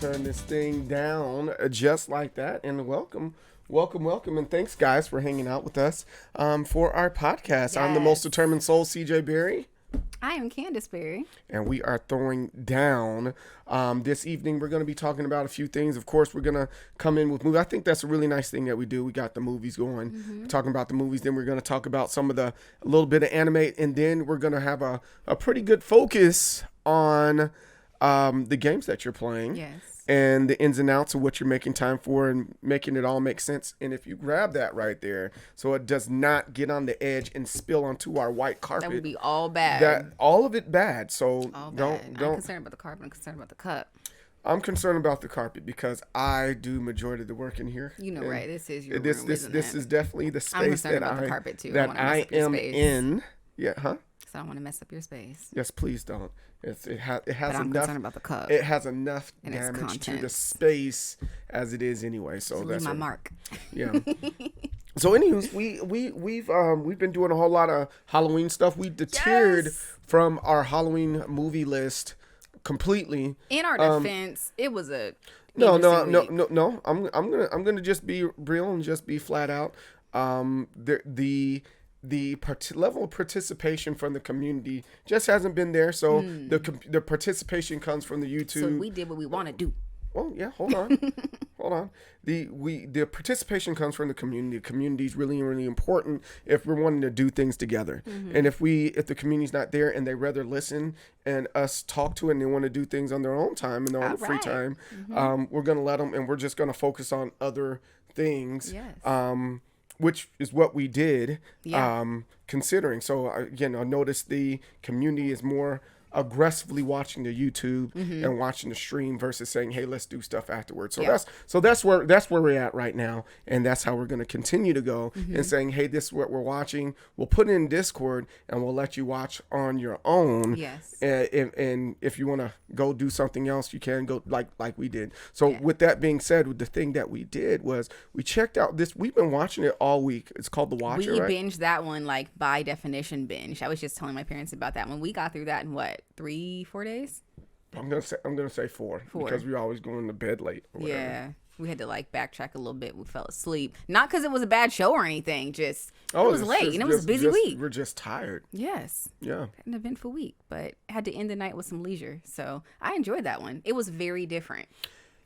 turn this thing down just like that. And welcome, and thanks, guys, for hanging out with us for our podcast. Yes. I'm the most determined soul, CJ Berry. I am Candace Berry. And we are throwing down. This evening, we're going to be talking about a few things. Of course, we're going to come in with movies. I think that's a really nice thing that we do. We got the movies going. We're talking about the movies. Then we're going to talk about a little bit of anime. And then we're going to have a pretty good focus on the games that you're playing. Yes. And the ins and outs of what you're making time for and making it all make sense. And if you grab that right there, so it does not get on the edge and spill onto our white carpet. That would be all bad. All of it bad. So don't. I'm concerned about the carpet. I'm concerned about the cup. I'm concerned about the carpet because I do majority of the work in here. You know, right? This is your room, This is definitely the space I'm concerned about the carpet too. I am in. Yeah, huh? So I don't want to mess up your space. Yes, please don't. It has but I'm enough. concerned about the cup. It has enough damage to the space as it is anyway. So that's my mark. Yeah. So, anyways, we've been doing a whole lot of Halloween stuff. We deterred from our Halloween movie list completely. In our defense, it was a no. I'm gonna just be real and just be flat out. The level of participation from the community just hasn't been there. So the participation comes from the YouTube. So we did what we want to do. Oh yeah, hold on. The participation comes from the community. The community is really, really important if we're wanting to do things together. And if the community's not there and they rather listen and us talk to it and they want to do things on their own time and their own free time, we're gonna let them, and we're just gonna focus on other things. Yes. Which is what we did, considering. So, again, I noticed the community is more aggressively watching the YouTube and watching the stream versus saying, hey, let's do stuff afterwards. So that's where we're at right now. And that's how we're going to continue to go and saying, hey, this is what we're watching. We'll put it in Discord and we'll let you watch on your own. Yes. And if you want to go do something else, you can go like we did. So with that being said, the thing that we did was we checked out this. We've been watching it all week. It's called The Watcher, We right? binged that one, like, by definition binge. I was just telling my parents about that one. We got through that in what? 3-4 days. I'm gonna say four because we always going to bed late or whatever. Yeah, we had to like backtrack a little bit. We fell asleep, not because it was a bad show or anything, just it was late and it was a busy week. We're just tired. Yes. Yeah. An eventful week, but had to end the night with some leisure. So I enjoyed that one. It was very different.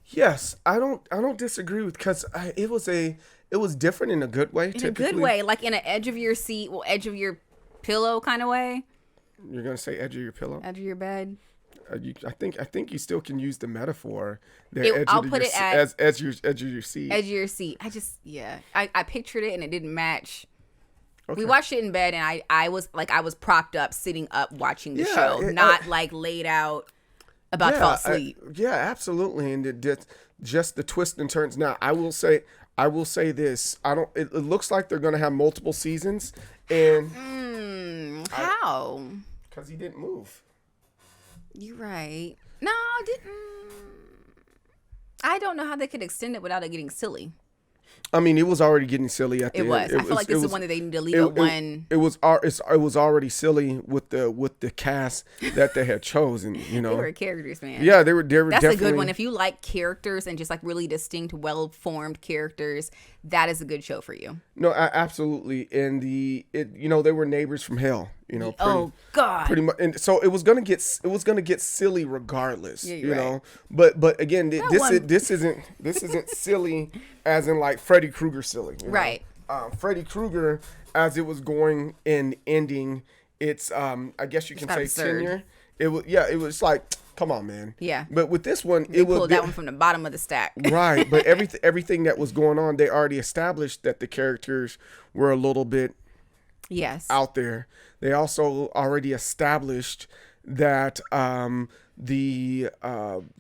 Yes, I don't disagree with, because it was different in a good way. In a good way, like in an edge of your seat, edge of your pillow kind of way. You're gonna say edge of your pillow? Edge of your bed. I think you still can use the metaphor. I'll put it as edge of your seat. Edge of your seat. I pictured it and it didn't match. Okay. We watched it in bed and I was propped up, sitting up, watching the show, not like laid out, about to fall asleep. Yeah, absolutely, and just the twists and turns. Now, I will say this. It looks like they're gonna have multiple seasons, and how? Because he didn't move. You're right. No, I didn't. I don't know how they could extend it without it getting silly. I mean, it was already getting silly at the end. I feel like this is one that they need to leave it when it was already silly with the cast that they had chosen. You know, they were characters, man. Yeah, they were. That's a good one. If you like characters and just like really distinct, well-formed characters, that is a good show for you. No, absolutely. And they were neighbors from hell. You know, oh God, pretty much. And so it was gonna get silly regardless. Yeah, you right. know, but again, this isn't silly as in like Freddy Krueger silly. Right. Freddy Krueger, as it was going and ending, it's I guess you can say tenure. It was like, come on, man. Yeah. But with this one, they pulled that one from the bottom of the stack. Right. But everything that was going on, they already established that the characters were a little bit out there. They also already established that the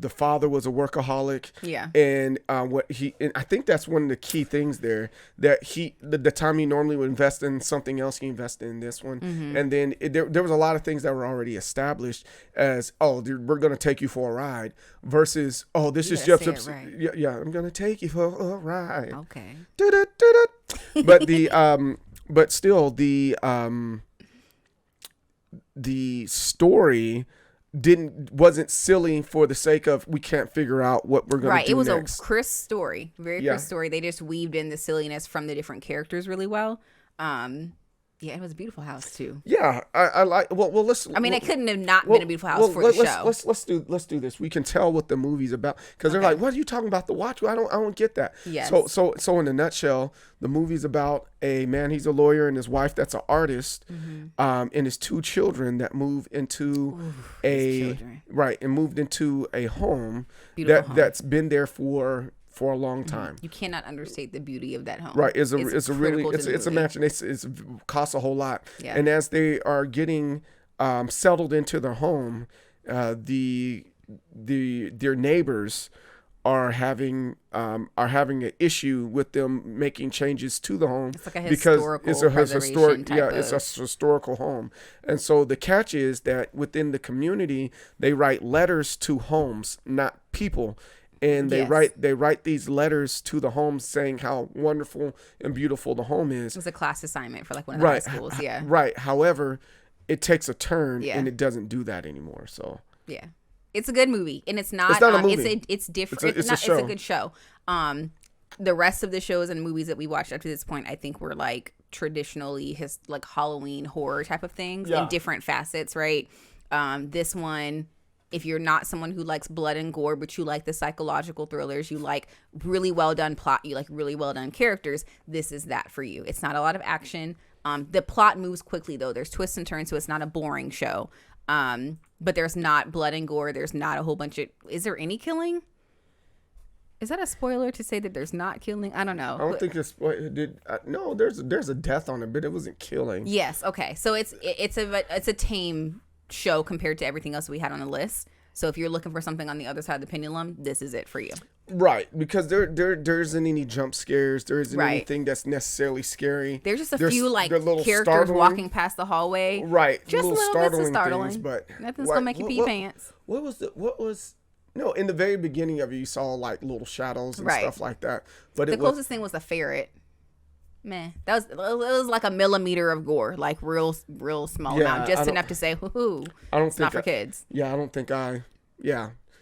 father was a workaholic. Yeah. And and I think that's one of the key things there, that the time he normally would invest in something else, he invested in this one. And then there was a lot of things that were already established as, oh, we're going to take you for a ride, versus, oh, this is just right. yeah, I'm going to take you for a ride. Okay. But still the story wasn't silly for the sake of we can't figure out what we're going to do next. Right, it was a crisp story, very crisp story. They just weaved in the silliness from the different characters really well. Yeah, it was a beautiful house too. Yeah, I like. Well, let's. I mean, it couldn't have not been a beautiful house for the show. Let's do this. We can tell what the movie's about because they're like, "What are you talking about? The watch?" I don't get that. Yes. So in a nutshell, the movie's about a man. He's a lawyer, and his wife that's an artist, and his 2 children that move into moved into a home that's been there for a long time. You cannot understate the beauty of that home. Right. It's a mansion. It costs a whole lot. Yeah. And as they are getting settled into their home, their neighbors are having an issue with them making changes to the home. It's like a historical it's a historical home. And so the catch is that within the community, they write letters to homes, not people. And they write these letters to the home saying how wonderful and beautiful the home is. It was a class assignment for like one of the high schools. Yeah. Right. However, it takes a turn and it doesn't do that anymore. So yeah, it's a good movie, and it's not. A movie. It's different. It's a good show. The rest of the shows and movies that we watched up to this point, I think, were like traditionally like Halloween horror type of things in different facets. Right. This one, if you're not someone who likes blood and gore, but you like the psychological thrillers, you like really well done plot, you like really well done characters, this is that for you. It's not a lot of action. The plot moves quickly, though. There's twists and turns, so it's not a boring show. But there's not blood and gore. There's not a whole bunch of... Is there any killing? Is that a spoiler to say that there's not killing? I don't know. I don't think it's... No, there's a death on it, but it wasn't killing. Yes, okay. So it's a tame show compared to everything else we had on the list. So if you're looking for something on the other side of the pendulum, this is it for you. Right, because there isn't any jump scares. There isn't anything that's necessarily scary. There's just a few like characters walking past the hallway. Right, just little bits of startling. Things, but nothing's gonna make you pee pants. No, in the very beginning of it, you saw like little shadows and stuff like that. But the closest thing was the ferret. Meh. It was like a millimeter of gore, like real small amount, just enough to say, "Hoo-hoo." It's not for kids. Yeah, I don't think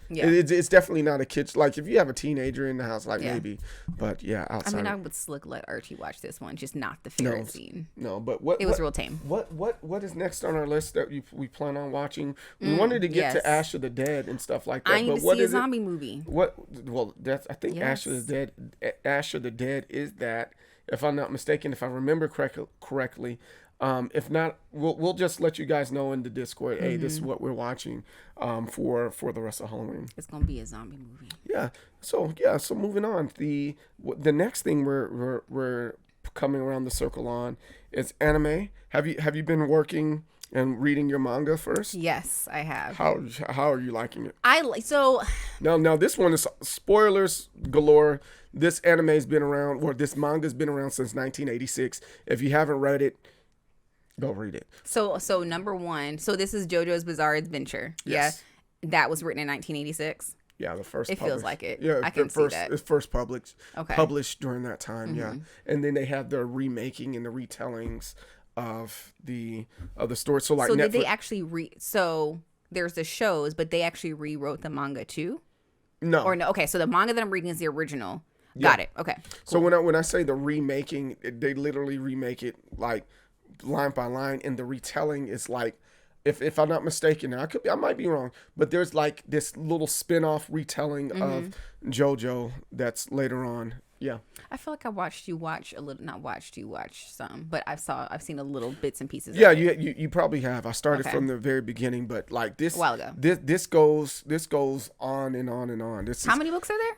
it's definitely not a kid's. Like if you have a teenager in the house, like maybe, but outside. I mean, I would slick let Archie watch this one, just not the ferret scene. No, but it was real tame. What is next on our list that we plan on watching? We wanted to get to Ash of the Dead and stuff like that. I need to see a zombie movie. I think Ash of the Dead is that. If I'm not mistaken, if I remember correctly, if not, we'll just let you guys know in the Discord. Hey, this is what we're watching for the rest of Halloween. It's gonna be a zombie movie. Yeah. So moving on. The next thing we're coming around the circle on is anime. Have you been working and reading your manga first? Yes, I have. How are you liking it? Now this one is spoilers galore. This anme's been around, or this manga's been around since 1986. If you haven't read it, go read it. So number one. So this is JoJo's Bizarre Adventure. Yes. Yeah, that was written in 1986. Yeah, the first. It feels like it. Yeah, I can see that. It's first published during that time. Yeah, and then they have the remaking and the retellings of the story. So like, did they actually So there's the shows, but they actually rewrote the manga too. No. Or no? Okay, so the manga that I'm reading is the original. Got it. Okay. Cool. So when I say the remaking, they literally remake it like line by line, and the retelling is like, if I'm not mistaken, I might be wrong, but there's like this little spin-off retelling of JoJo that's later on. Yeah. I feel like I watched you watch a little, not watched you watch some, but I've seen a little bits and pieces. Yeah, you probably have. I started from the very beginning, but like this, a while ago. This goes on and on and on. How many books are there?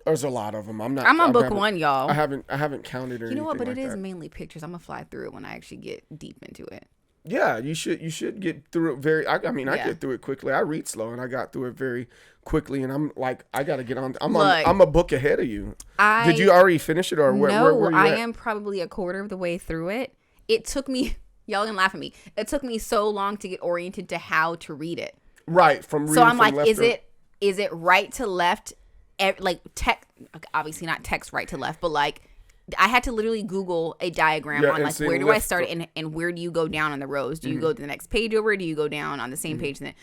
There's a lot of them. I'm on book one, y'all. I haven't counted or anything. You know what? But like it is that. mainly pictures. I'm gonna fly through it when I actually get deep into it. Yeah, you should get through it I get through it quickly. I read slow, and I got through it very quickly. And I'm like, I got to get on. I'm a book ahead of you. Did you already finish it, or where you at? I am probably a quarter of the way through it. It took me. Y'all can laugh at me. It took me so long to get oriented to how to read it. Right, from reading. So I'm like, is it right to left? Like text, obviously not text right to left, but like I had to literally Google a diagram on like where do I start and where do you go down on the rows? Do you go to the next page over? Do you go down on the same page? And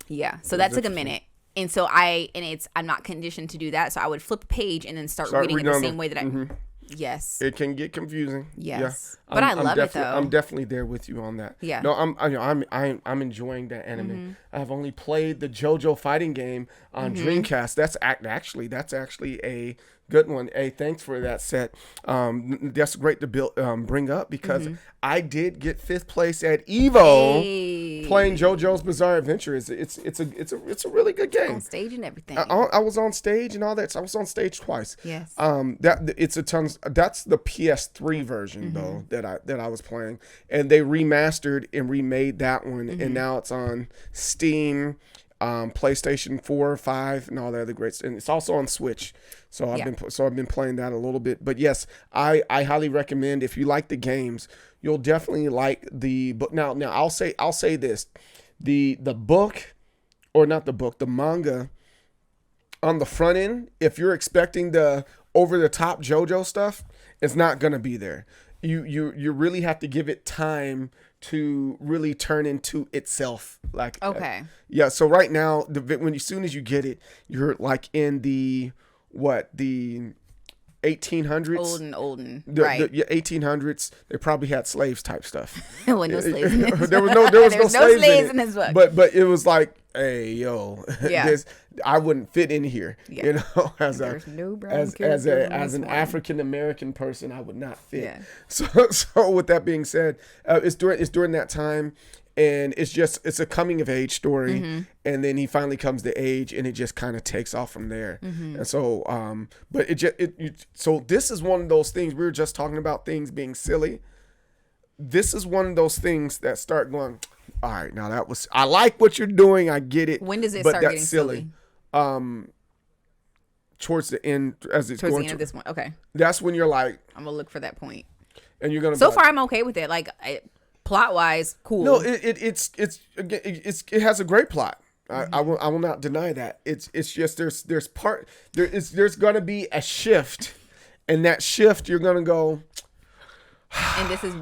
Yeah. So that took a minute. And so I'm not conditioned to do that. So I would flip a page and then start reading it the same way that yes. It can get confusing. Yes. Yeah. But I love it though. I'm definitely there with you on that. Yeah. No, I'm enjoying that anime. I've only played the JoJo fighting game on Dreamcast. That's actually a good one. Hey, thanks for that set. That's great to bring up because I did get 5th place at Evo playing JoJo's Bizarre Adventure. It's a really good game. On stage and everything. I was on stage and all that. So I was on stage twice. Yes. That's the PS3 version though that I was playing, and they remastered and remade that one, and now it's on Steam, PlayStation 4, 5, and all the other greats, and it's also on Switch. So I've been playing that a little bit. But yes, I highly recommend, if you like the games, you'll definitely like the book. Now I'll say this, the book, or not the book, the manga on the front end, if you're expecting the over the top JoJo stuff, it's not gonna be there. You really have to give it time to really turn into itself. Like yeah. So right now, as soon as you get it, you're like in the 1800s. Olden. Right. The 1800s. They probably had slaves type stuff. Well, no slaves. There was no slaves in this book. But it was like, hey, yo, yeah. I wouldn't fit in here. Yeah. You know, as an one. African American person, I would not fit. Yeah. So with that being said, it's during that time. And it's a coming of age story, and then he finally comes to age, and it just kind of takes off from there. And so, so this is one of those things, we were just talking about things being silly. This is one of those things that start going, all right, now I like what you're doing, I get it. When does it but start that's getting silly? Towards the end, as it's towards going the end of this one. Okay, that's when you're like, I'm gonna look for that point. And you're gonna. So far, I'm okay with it. Like. Plot wise, cool. No, it has a great plot. I will not deny that. It's just there's gonna be a shift, and that shift you're gonna go. And this is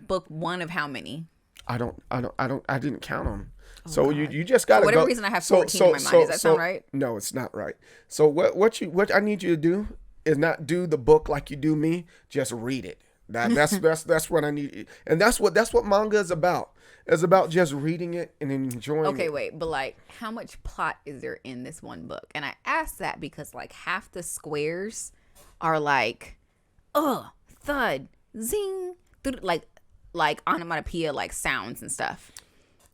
book 1 of how many? I didn't count them. So you just gotta. For whatever reason, I have 14 in my mind. Does that sound right? No, it's not right. So what I need you to do is not do the book like you do me. Just read it. That's what I need, and that's what manga is about. It's about just reading it and enjoying it. Okay, wait, but like, how much plot is there in this one book? And I ask that because like half the squares are like, thud, zing, like onomatopoeia, like sounds and stuff.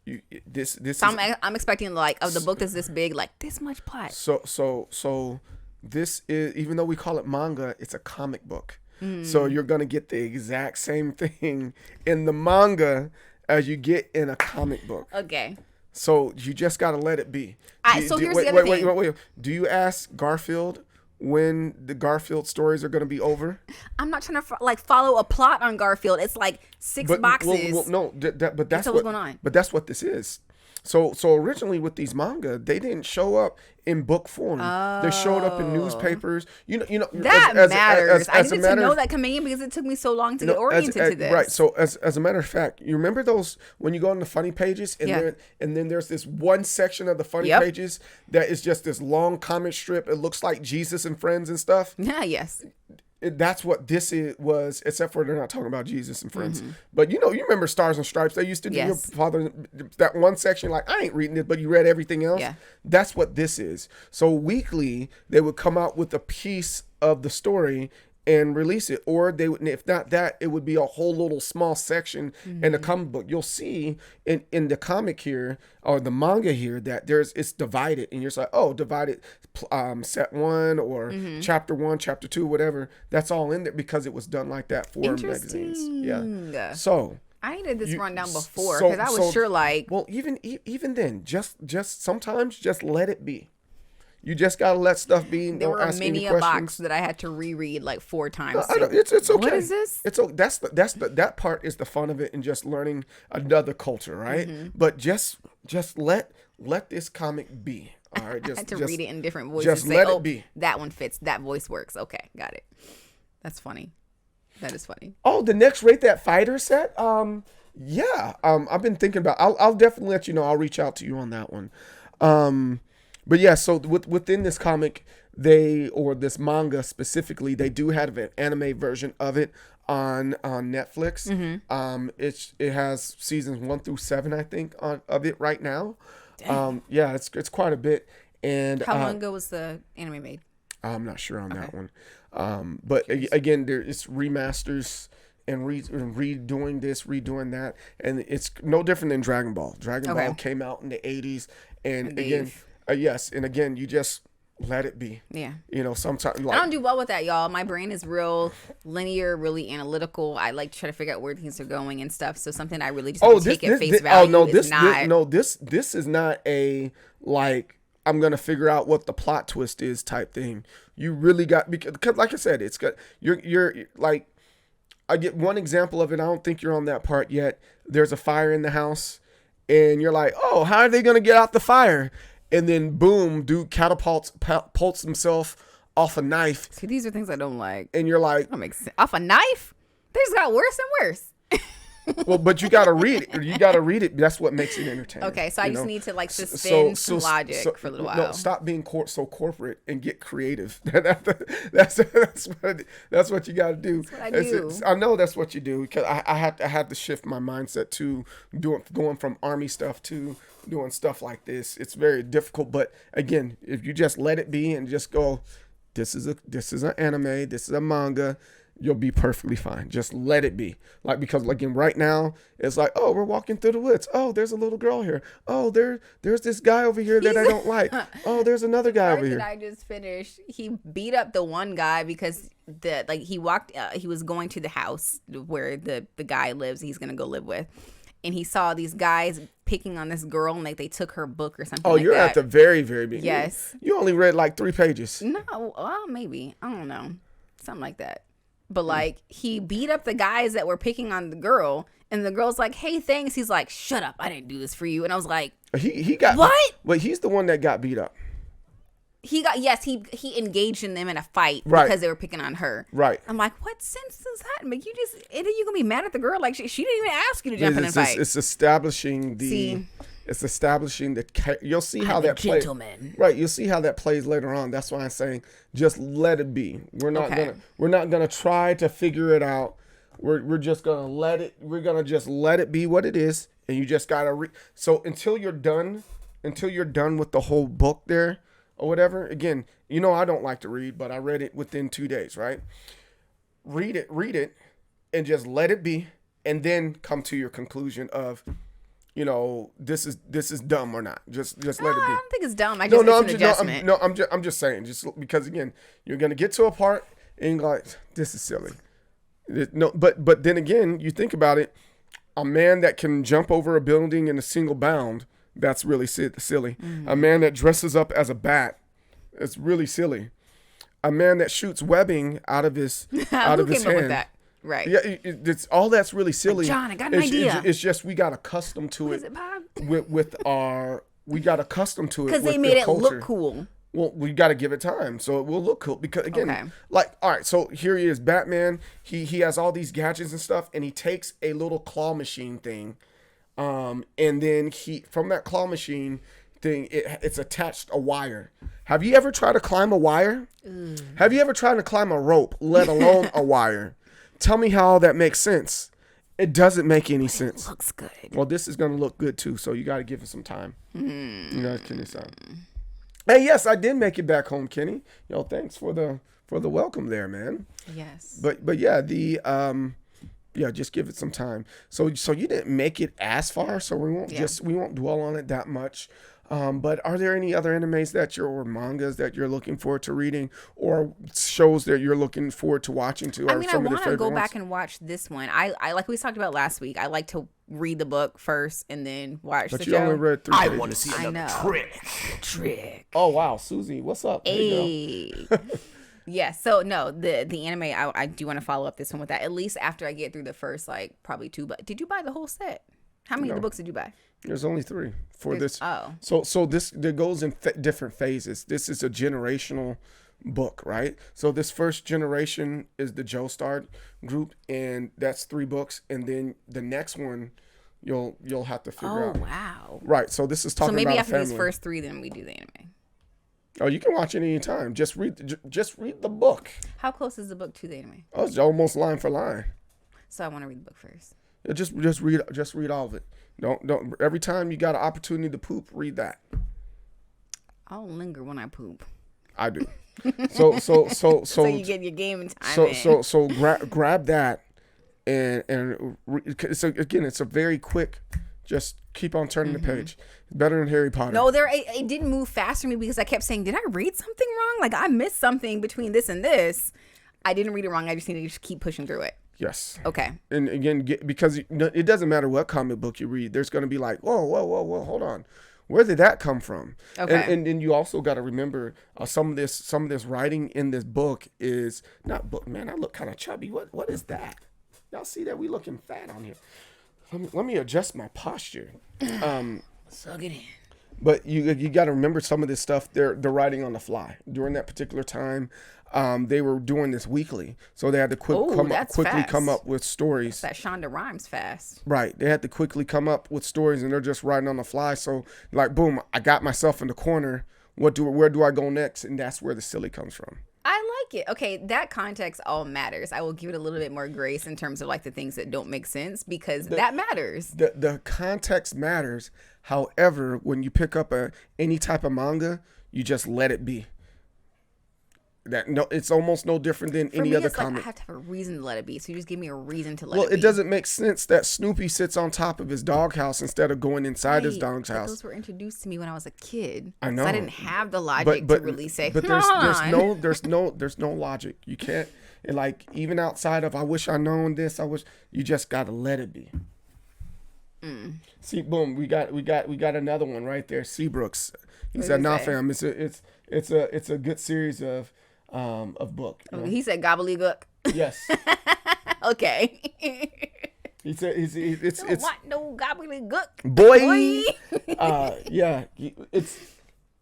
I'm expecting like of the book that's this big, like this much plot. So this is, even though we call it manga, it's a comic book. So you're going to get the exact same thing in the manga as you get in a comic book. Okay. So you just got to let it be. Here's the other thing. Wait. Do you ask Garfield when the Garfield stories are going to be over? I'm not trying to follow a plot on Garfield. It's like 6 boxes. Well, no, but that's what's going on. But that's what this is. So originally with these manga, they didn't show up in book form. They showed up in newspapers. You know that matters. I needed to know that coming in because it took me so long to get oriented to this. Right. So as a matter of fact, you remember those when you go on the funny pages and then there's this one section of the funny pages that is just this long comic strip. It looks like Jesus and Friends and stuff. Yeah. Yes. That's what this was, except for they're not talking about Jesus and Friends. But you remember Stars and Stripes? They used to do your father, that one section, like, I ain't reading it, but you read everything else. Yeah. That's what this is. So weekly, they would come out with a piece of the story and release it, or they would, if not that, it would be a whole little small section in the comic book. You'll see in the comic here or the manga here that it's divided, and you're just like, divided, set 1 or chapter 1, chapter 2, whatever. That's all in there because it was done like that for magazines. Yeah. So I needed this rundown before because I was sure like. Well, even then, just sometimes just let it be. You just gotta let stuff be. There were many a box that I had to reread like 4 times. No, it's okay. What is this? That part is the fun of it and just learning another culture, right? But just let this comic be. All right, I had to read it in different voices. Just let it be. That one fits. That voice works. Okay, got it. That's funny. That is funny. Oh, the next Rate That Fighter set. I've been thinking about. I'll definitely let you know. I'll reach out to you on that one. But yeah, so within this comic, this manga specifically, they do have an anime version of it on Netflix. It has seasons 1 through 7, I think, of it right now. Yeah, it's quite a bit. And how long ago was the anime made? I'm not sure on that one. But again, it's remasters and redoing this, redoing that, and it's no different than Dragon Ball. Dragon Ball came out in the 80s, and again, yes, and again, you just let it be. Yeah. You know, sometimes I don't do well with that, y'all. My brain is real linear, really analytical. I like to try to figure out where things are going and stuff. So something I really just have to take at face value is not. This is not a like I'm gonna figure out what the plot twist is type thing. You really got, because like I said, it's got you're like, I get one example of it. I don't think you're on that part yet. There's a fire in the house, and you're like, oh, how are they gonna get out the fire? And then boom, dude pulls himself off a knife. See, these are things I don't like. And you're like, that makes sense. Off a knife? Things got worse and worse. Well, but you got to read it. You got to read it. That's what makes it entertaining. Okay, so I just need to like suspend some logic for a little while. No, stop being so corporate and get creative. That's what you got to do. That's what I do. I know that's what you do, because I had to shift my mindset to going from army stuff to doing stuff like this. It's very difficult, but again, if you just let it be and just go, this is an anime, this is a manga, you'll be perfectly fine. Just let it be. Like, because like right now, it's like, oh, we're walking through the woods. Oh, there's a little girl here. Oh, there's this guy over here that I don't like. Oh, there's another guy over here. I just finished. He beat up the one guy because he was going to the house where the guy lives. He's gonna go live with, and he saw these guys picking on this girl, and like they took her book or something. Oh, you're at the very, very beginning. Yes. You only read like 3 pages. No, well, maybe, I don't know, something like that. But like he beat up the guys that were picking on the girl, and the girl's like, "Hey, thanks." He's like, "Shut up! I didn't do this for you." And I was like, "He got what?" Well, he's the one that got beat up. He engaged in them in a fight because they were picking on her. Right. I'm like, what sense does that make? And then you gonna be mad at the girl like she didn't even ask you to jump in and fight. It's establishing the. It's establishing that you'll see how that plays. Right, you'll see how that plays later on. That's why I'm saying just let it be. We're not gonna try to figure it out. We're just gonna let it. We're gonna just let it be what it is, and you just gotta So until you're done with the whole book there or whatever. Again, I don't like to read, but I read it within 2 days. Right, read it, and just let it be, and then come to your conclusion of, this is dumb or not. Just let it be. I don't think it's dumb. It's an adjustment. I'm just saying, just because again, you're gonna get to a part and you're like, this is silly. But then again, you think about it, a man that can jump over a building in a single bound, that's really silly. Mm-hmm. A man that dresses up as a bat, it's really silly. A man that shoots webbing out of his hand. Who came up with that? Right. Yeah, it's all that's really silly. John, I got an idea. It's just we got accustomed to it. We got accustomed to it because they made it look cool. Well, we got to give it time, so it will look cool. Because again, all right, so here he is, Batman. He has all these gadgets and stuff, and he takes a little claw machine thing, and then from that claw machine thing, it's attached a wire. Have you ever tried to climb a wire? Have you ever tried to climb a rope, let alone a wire? Tell me how that makes sense. It doesn't make any sense. It looks good. Well, this is going to look good too, so you got to give it some time. Kenny's son. Hey, yes, I did make it back home, Kenny. Thanks for the welcome there, man. Yes. But yeah, just give it some time. So you didn't make it as far, so we won't dwell on it that much. But are there any other animes or mangas that you're looking forward to reading, or shows that you're looking forward to watching too? I want to go back and watch this one. I like we talked about last week. I like to read the book first and then watch the show. But you only read 3 pages. I want to see another trick. Oh wow, Susie, what's up? Hey. Yeah, so no, the anime, I do want to follow up this one with that, at least after I get through the first probably 2. But did you buy the whole set? How many of the books did you buy? There's only 3 for this. Oh. So this there goes in different phases. This is a generational book, right? So this first generation is the Joestar group, and that's 3 books. And then the next one you'll have to figure out. Oh, wow. Right. So this is talking about a family. So maybe after these first 3, then we do the anime. Oh, you can watch it anytime. Just read the book. How close is the book to the anime? Oh, it's almost line for line. So I want to read the book first. Yeah, just read all of it. Don't every time you got an opportunity to poop, read that. I'll linger when I poop. I do. So you get your game in time. So grab that so again, it's a very quick. Just keep on turning the page. Better than Harry Potter. No, it didn't move fast for me because I kept saying, did I read something wrong? Like I missed something between this and this. I didn't read it wrong. I just need to just keep pushing through it. Yes. Okay. And again, because it doesn't matter what comic book you read. There's going to be like, whoa, hold on. Where did that come from? Okay. And then you also got to remember some of this writing in this book is not book. Man, I look kind of chubby. What is that? Y'all see that? We looking fat on here. Let me adjust my posture. Suck it in. But you got to remember some of this stuff. They're writing on the fly during that particular time. They were doing this weekly, so they had to quickly come up with stories. That Shonda Rhimes fast. Right, they had to quickly come up with stories, and they're just writing on the fly. So like, boom, I got myself in the corner. Where do I go next? And that's where the silly comes from. I like it. Okay, that context all matters. I will give it a little bit more grace in terms of like the things that don't make sense because that matters. The context matters. However, when you pick up any type of manga, you just let it be. It's almost no different than any other comic. Like I have to have a reason to let it be. So you just give me a reason to let it be. Well, it doesn't make sense that Snoopy sits on top of his doghouse instead of going inside his dog's house. Those were introduced to me when I was a kid. I know. So I didn't have the logic to really say. But there's no logic. You can't. And like even outside of I wish I known this. You just gotta let it be. See, boom, we got another one right there. Seabrooks. He said, "Nah, fam, it's a good series of book." You know? He said gobbledygook. Yes. Okay. He said it's don't want no gobbledygook. Boy. Yeah.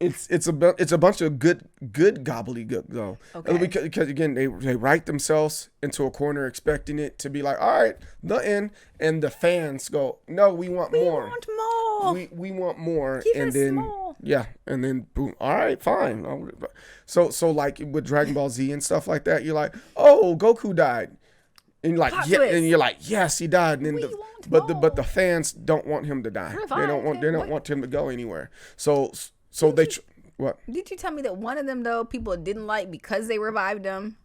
It's a bunch of good gobbledygook though. Okay. Because again they write themselves into a corner expecting it to be like, all right, the end, and the fans go, no, we want more. We want more. Keep and it then small. Yeah, and then boom, all right, fine. So like with Dragon Ball Z and stuff like that, you're like, oh, Goku died. And you're like, and you're like, yes, he died. And then but the fans don't want him to die. They don't want him to go anywhere. So what? Did you tell me that one of them though people didn't like because they revived him?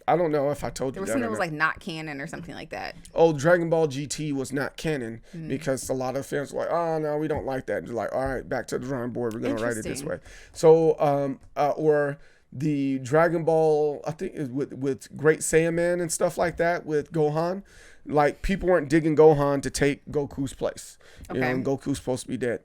I don't know if I told you that. There was something that was like not canon or something like that. Oh, Dragon Ball GT was not canon because a lot of fans were like, oh no, we don't like that. And they're like, all right, back to the drawing board. We're gonna write it this way. So or the Dragon Ball, I think with Great Saiyaman and stuff like that with Gohan, like people weren't digging Gohan to take Goku's place. Okay. You know, and Goku's supposed to be dead.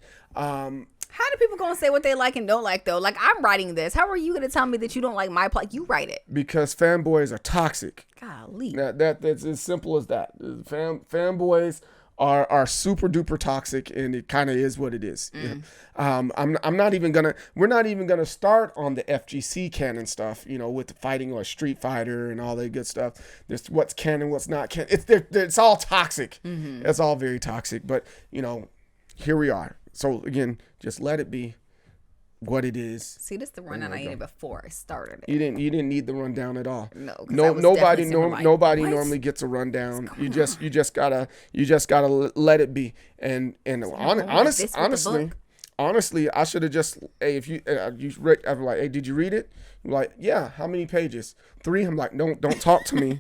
How do people gonna say what they like and don't like though? Like I'm writing this. How are you gonna tell me that you don't like my plot? You write it. Because fanboys are toxic. Golly. That's as simple as that. Fanboys are super duper toxic, and it kind of is what it is. I'm not even gonna. We're not even gonna start on the FGC canon stuff. You know, with the fighting or Street Fighter and all that good stuff. There's what's canon, what's not canon. It's all toxic. It's all very toxic. But you know, here we are. So again, just let it be what it is. See, this is the rundown I needed before I started it. You didn't need the rundown at all. No, nobody normally gets a rundown. You just gotta let it be. And honestly, I should have just if you read, I'm like, hey, did you read it? You're like, yeah. How many pages? 3. I'm like, don't talk to me.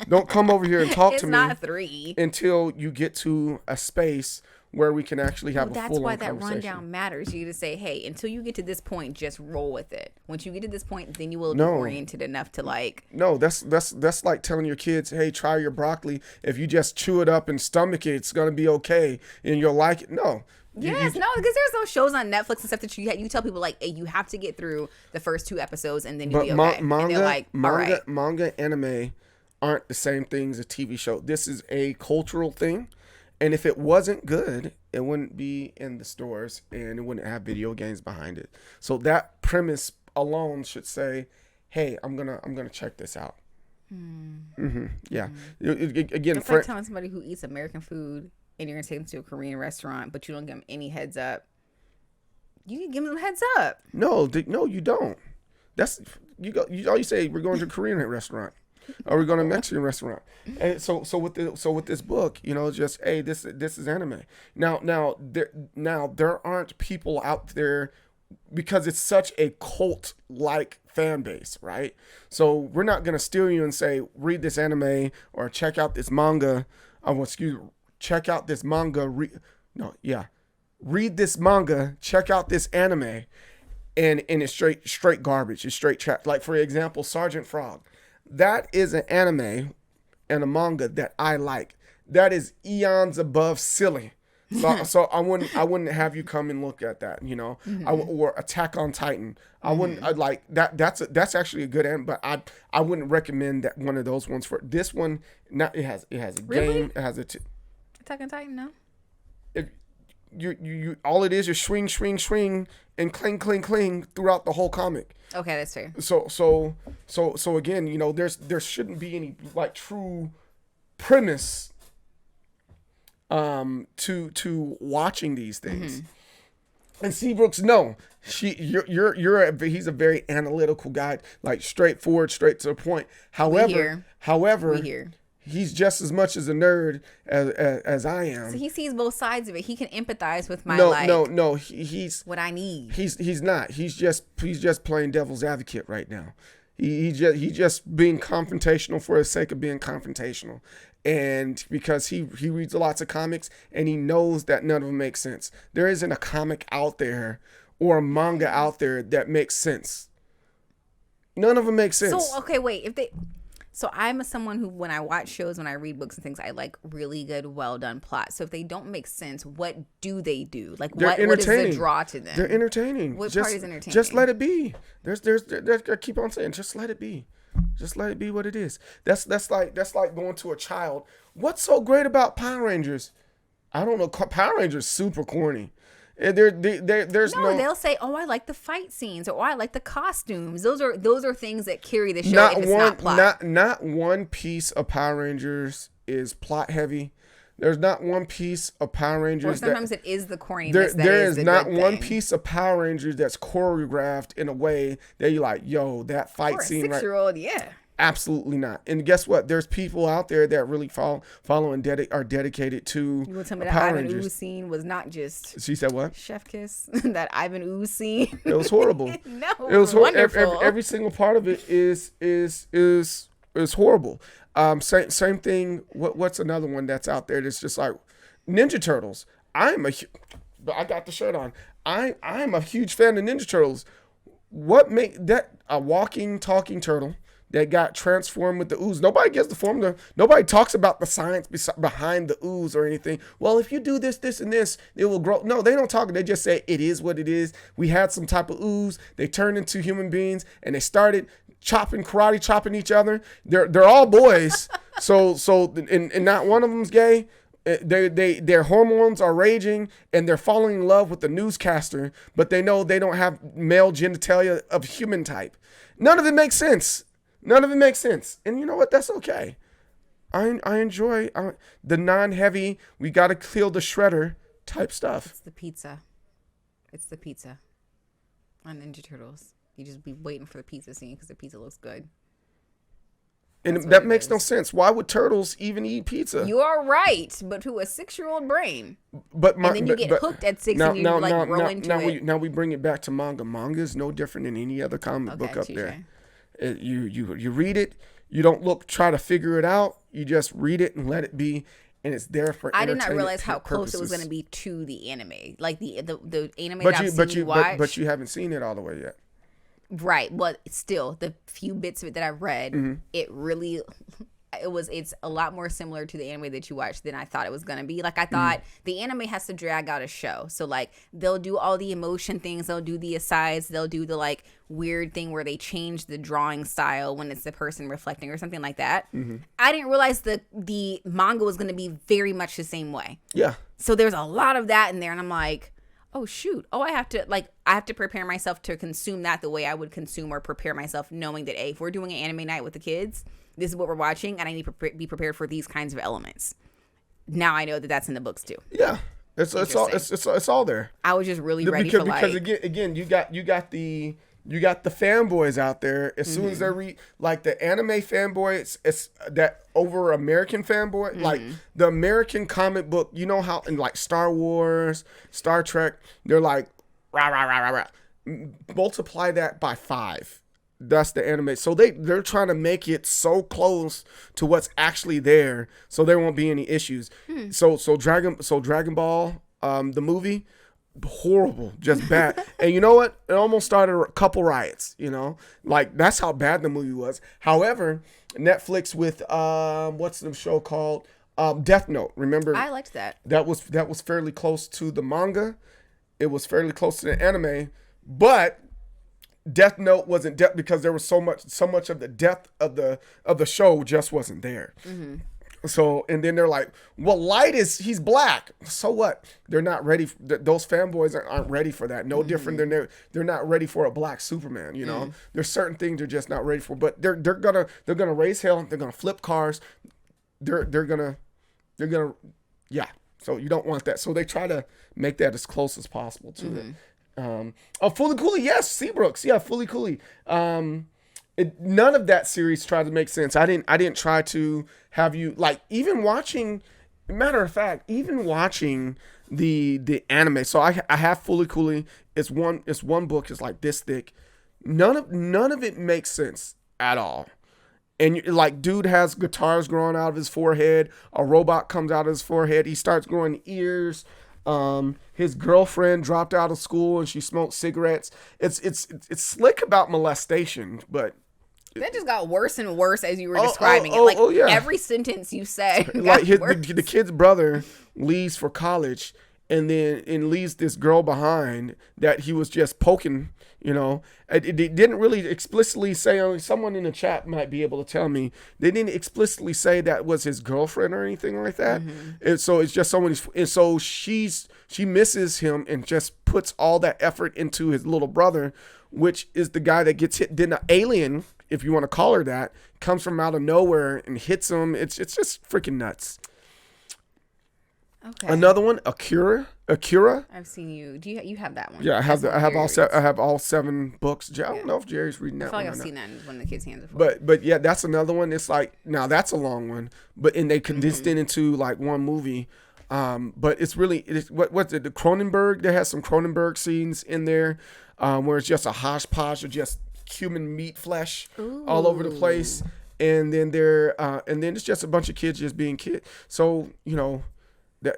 Don't come over here and talk to me. It's not 3 until you get to a space where we can actually have a full-on conversation. That's why that rundown matters. You to say, hey, until you get to this point, just roll with it. Once you get to this point, then you will be oriented enough to like. No, that's like telling your kids, hey, try your broccoli. If you just chew it up and stomach it, it's gonna be okay, and you'll like it. No. Yes, no, because there's those shows on Netflix and stuff that you tell people like, hey, you have to get through the first 2 episodes and then you'll be okay. And they're like, all right. Manga, anime aren't the same thing as a TV show. This is a cultural thing. And if it wasn't good, it wouldn't be in the stores and it wouldn't have video games behind it. So that premise alone should say, hey, I'm gonna check this out. Yeah. Again, it's like telling somebody who eats American food and you're gonna take them to a Korean restaurant, but you don't give them any heads up, you can give them heads up. No, you don't. That's all you say. We're going to a Korean restaurant, or we're going to a Mexican restaurant. And so with this book, it's just, hey, this is anime. Now there aren't people out there, because it's such a cult like fan base, right? So we're not gonna steal you and say, read this anime or check out this manga. Check out this manga. Read this manga. Check out this anime, and it's straight garbage. It's straight trash. Like, for example, Sergeant Frog. That is an anime and a manga that I like. That is eons above silly. So I wouldn't have you come and look at that, or Attack on Titan. I wouldn't. I'd like that. That's actually a good anime, but I wouldn't recommend that one of those ones for this one. It has a really? game. It has Attack on Titan, no. If you all it is swing, and cling throughout the whole comic. Okay, that's fair. So again, there shouldn't be any like true premise to watching these things. And Seabrooks, no, he's a very analytical guy, like straightforward, straight to the point. However, he's just as much as a nerd as I am. So he sees both sides of it. He can empathize with my No. He's what I need. He's not. He's just playing devil's advocate right now. He's just being confrontational for the sake of being confrontational. And because he reads lots of comics and he knows that none of them make sense. There isn't a comic out there or a manga out there that makes sense. None of them make sense. So, okay, wait. So I'm someone who, when I watch shows, when I read books and things, I like really good, well done plots. So if they don't make sense, what do they do? Like, what is the draw to them? They're entertaining. What part is entertaining? Just let it be. I keep on saying, just let it be. Just let it be what it is. That's like going to a child. What's so great about Power Rangers? I don't know. Power Rangers super corny. There's no. They'll say, "Oh, I like the fight scenes," or "Oh, I like the costumes." Those are things that carry the show. If it's not plot. Not one piece of Power Rangers is plot heavy. There's not one piece of Power Rangers. Or sometimes it is the corniness. There is not one piece of Power Rangers that's choreographed in a way that you're like, yo, that fight scene. For a 6-year-old, yeah. Absolutely not. And guess what? There's people out there that really follow and are dedicated to You will tell me that Power Ivan Rangers. Ooze scene was not just. She said what? Chef kiss. That Ivan Ooze scene. It was horrible. No, it was wonderful. Every single part of it is horrible. Same thing. What's another one that's out there that's just like Ninja Turtles? I got the shirt on. I'm a huge fan of Ninja Turtles. What make that a walking, talking turtle that got transformed with the ooze? Nobody gets the formula. Nobody talks about the science behind the ooze or anything. Well, if you do this, this, and this, it will grow. No, they don't talk. They just say it is what it is. We had some type of ooze. They turned into human beings and they started karate chopping each other. They're all boys. so and not one of them's gay. Their hormones are raging and they're falling in love with the newscaster, but they know they don't have male genitalia of human type. None of it makes sense. And you know what? That's okay. I enjoy the non-heavy, we got to kill the shredder type stuff. It's the pizza on Ninja Turtles. You just be waiting for the pizza scene because the pizza looks good. And that makes no sense. Why would turtles even eat pizza? You are right, but to a 6-year-old brain. And then you get hooked at 6 and you grow into it. Now we bring it back to manga. Manga is no different than any other comic book up there. You read it. You don't try to figure it out. You just read it and let it be. And it's there for I did not realize how close it was going to be to the anime. Like the anime that I've seen you watch. But you haven't seen it all the way yet. Right. But still, the few bits of it that I've read, it's a lot more similar to the anime that you watched than I thought it was going to be. Like, I thought the anime has to drag out a show. So, like, they'll do all the emotion things. They'll do the asides. They'll do the, like, weird thing where they change the drawing style when it's the person reflecting or something like that. I didn't realize the manga was going to be very much the same way. Yeah. So there's a lot of that in there. And I'm like, oh, shoot. Oh, I have to prepare myself to consume that the way I would consume or prepare myself, knowing that, hey, if we're doing an anime night with the kids, this is what we're watching, and I need to be prepared for these kinds of elements. now I know that that's in the books too. Yeah. It's all there. I was just really ready for because again you got the fanboys out there. As soon as they read, like, the anime fanboy, it's that over American fanboy, like the American comic book. You know how in like Star Wars, Star Trek, they're like rah rah rah rah rah. Multiply that by 5. That's the anime. So they're trying to make it so close to what's actually there, so there won't be any issues. So Dragon Ball, the movie, horrible, just bad. And you know what? It almost started a couple riots. You know, like, that's how bad the movie was. However, Netflix with what's the show called? Death Note. Remember? I liked that. That was fairly close to the manga. It was fairly close to the anime, but Death Note wasn't death because there was so much of the depth of the show just wasn't there. So, and then they're like, well, he's black. So what? They're not ready. Those fanboys aren't ready for that. No different than they're not ready for a black Superman. You know, there's certain things they're just not ready for. But they're gonna raise hell. They're gonna flip cars. They're gonna yeah. So you don't want that. So they try to make that as close as possible to it. Fully Cooley, yes, Seabrooks, yeah, Fully Cooley. None of that series tried to make sense. I didn't try to have you, like, even watching. Matter of fact, even watching the anime. So I have Fully Cooley. It's one book. It's like this thick. None of it makes sense at all. And like, dude has guitars growing out of his forehead. A robot comes out of his forehead. He starts growing ears. His girlfriend dropped out of school and she smoked cigarettes. It's slick about molestation, but that just got worse and worse as you were describing it. Like, yeah. Every sentence you said, like the kid's brother leaves for college, and leaves this girl behind that he was just poking. You know, it didn't really explicitly say. Someone in the chat might be able to tell me. They didn't explicitly say that was his girlfriend or anything like that. And so it's just someone. And so she misses him and just puts all that effort into his little brother, which is the guy that gets hit. Then the alien, if you want to call her that, comes from out of nowhere and hits him. It's just freaking nuts. Okay. Another one, Akira. I've seen you. Do you have that one? Yeah, I have all 7 books. I don't know if Jerry's reading that one. I feel like I've seen that in one of the kids' hands before. But yeah, that's another one. It's like, now that's a long one, and they condensed it into like one movie. But it's what's it? The Cronenberg. There has some Cronenberg scenes in there, where it's just a hodgepodge of just human meat flesh all over the place, and then it's just a bunch of kids just being kids. So, you know.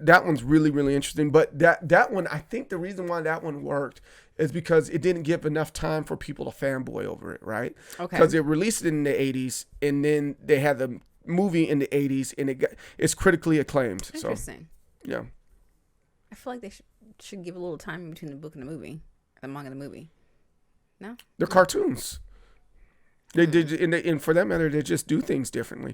That one's really, really interesting. But that one, I think the reason why that one worked is because it didn't give enough time for people to fanboy over it, right? Okay. Because it released it in the 80s, and then they had the movie in the 80s, and it's critically acclaimed. Interesting. So, yeah. I feel like they should give a little time between the book and the movie, the manga and the movie. No? They're cartoons. They did, and for that matter, they just do things differently.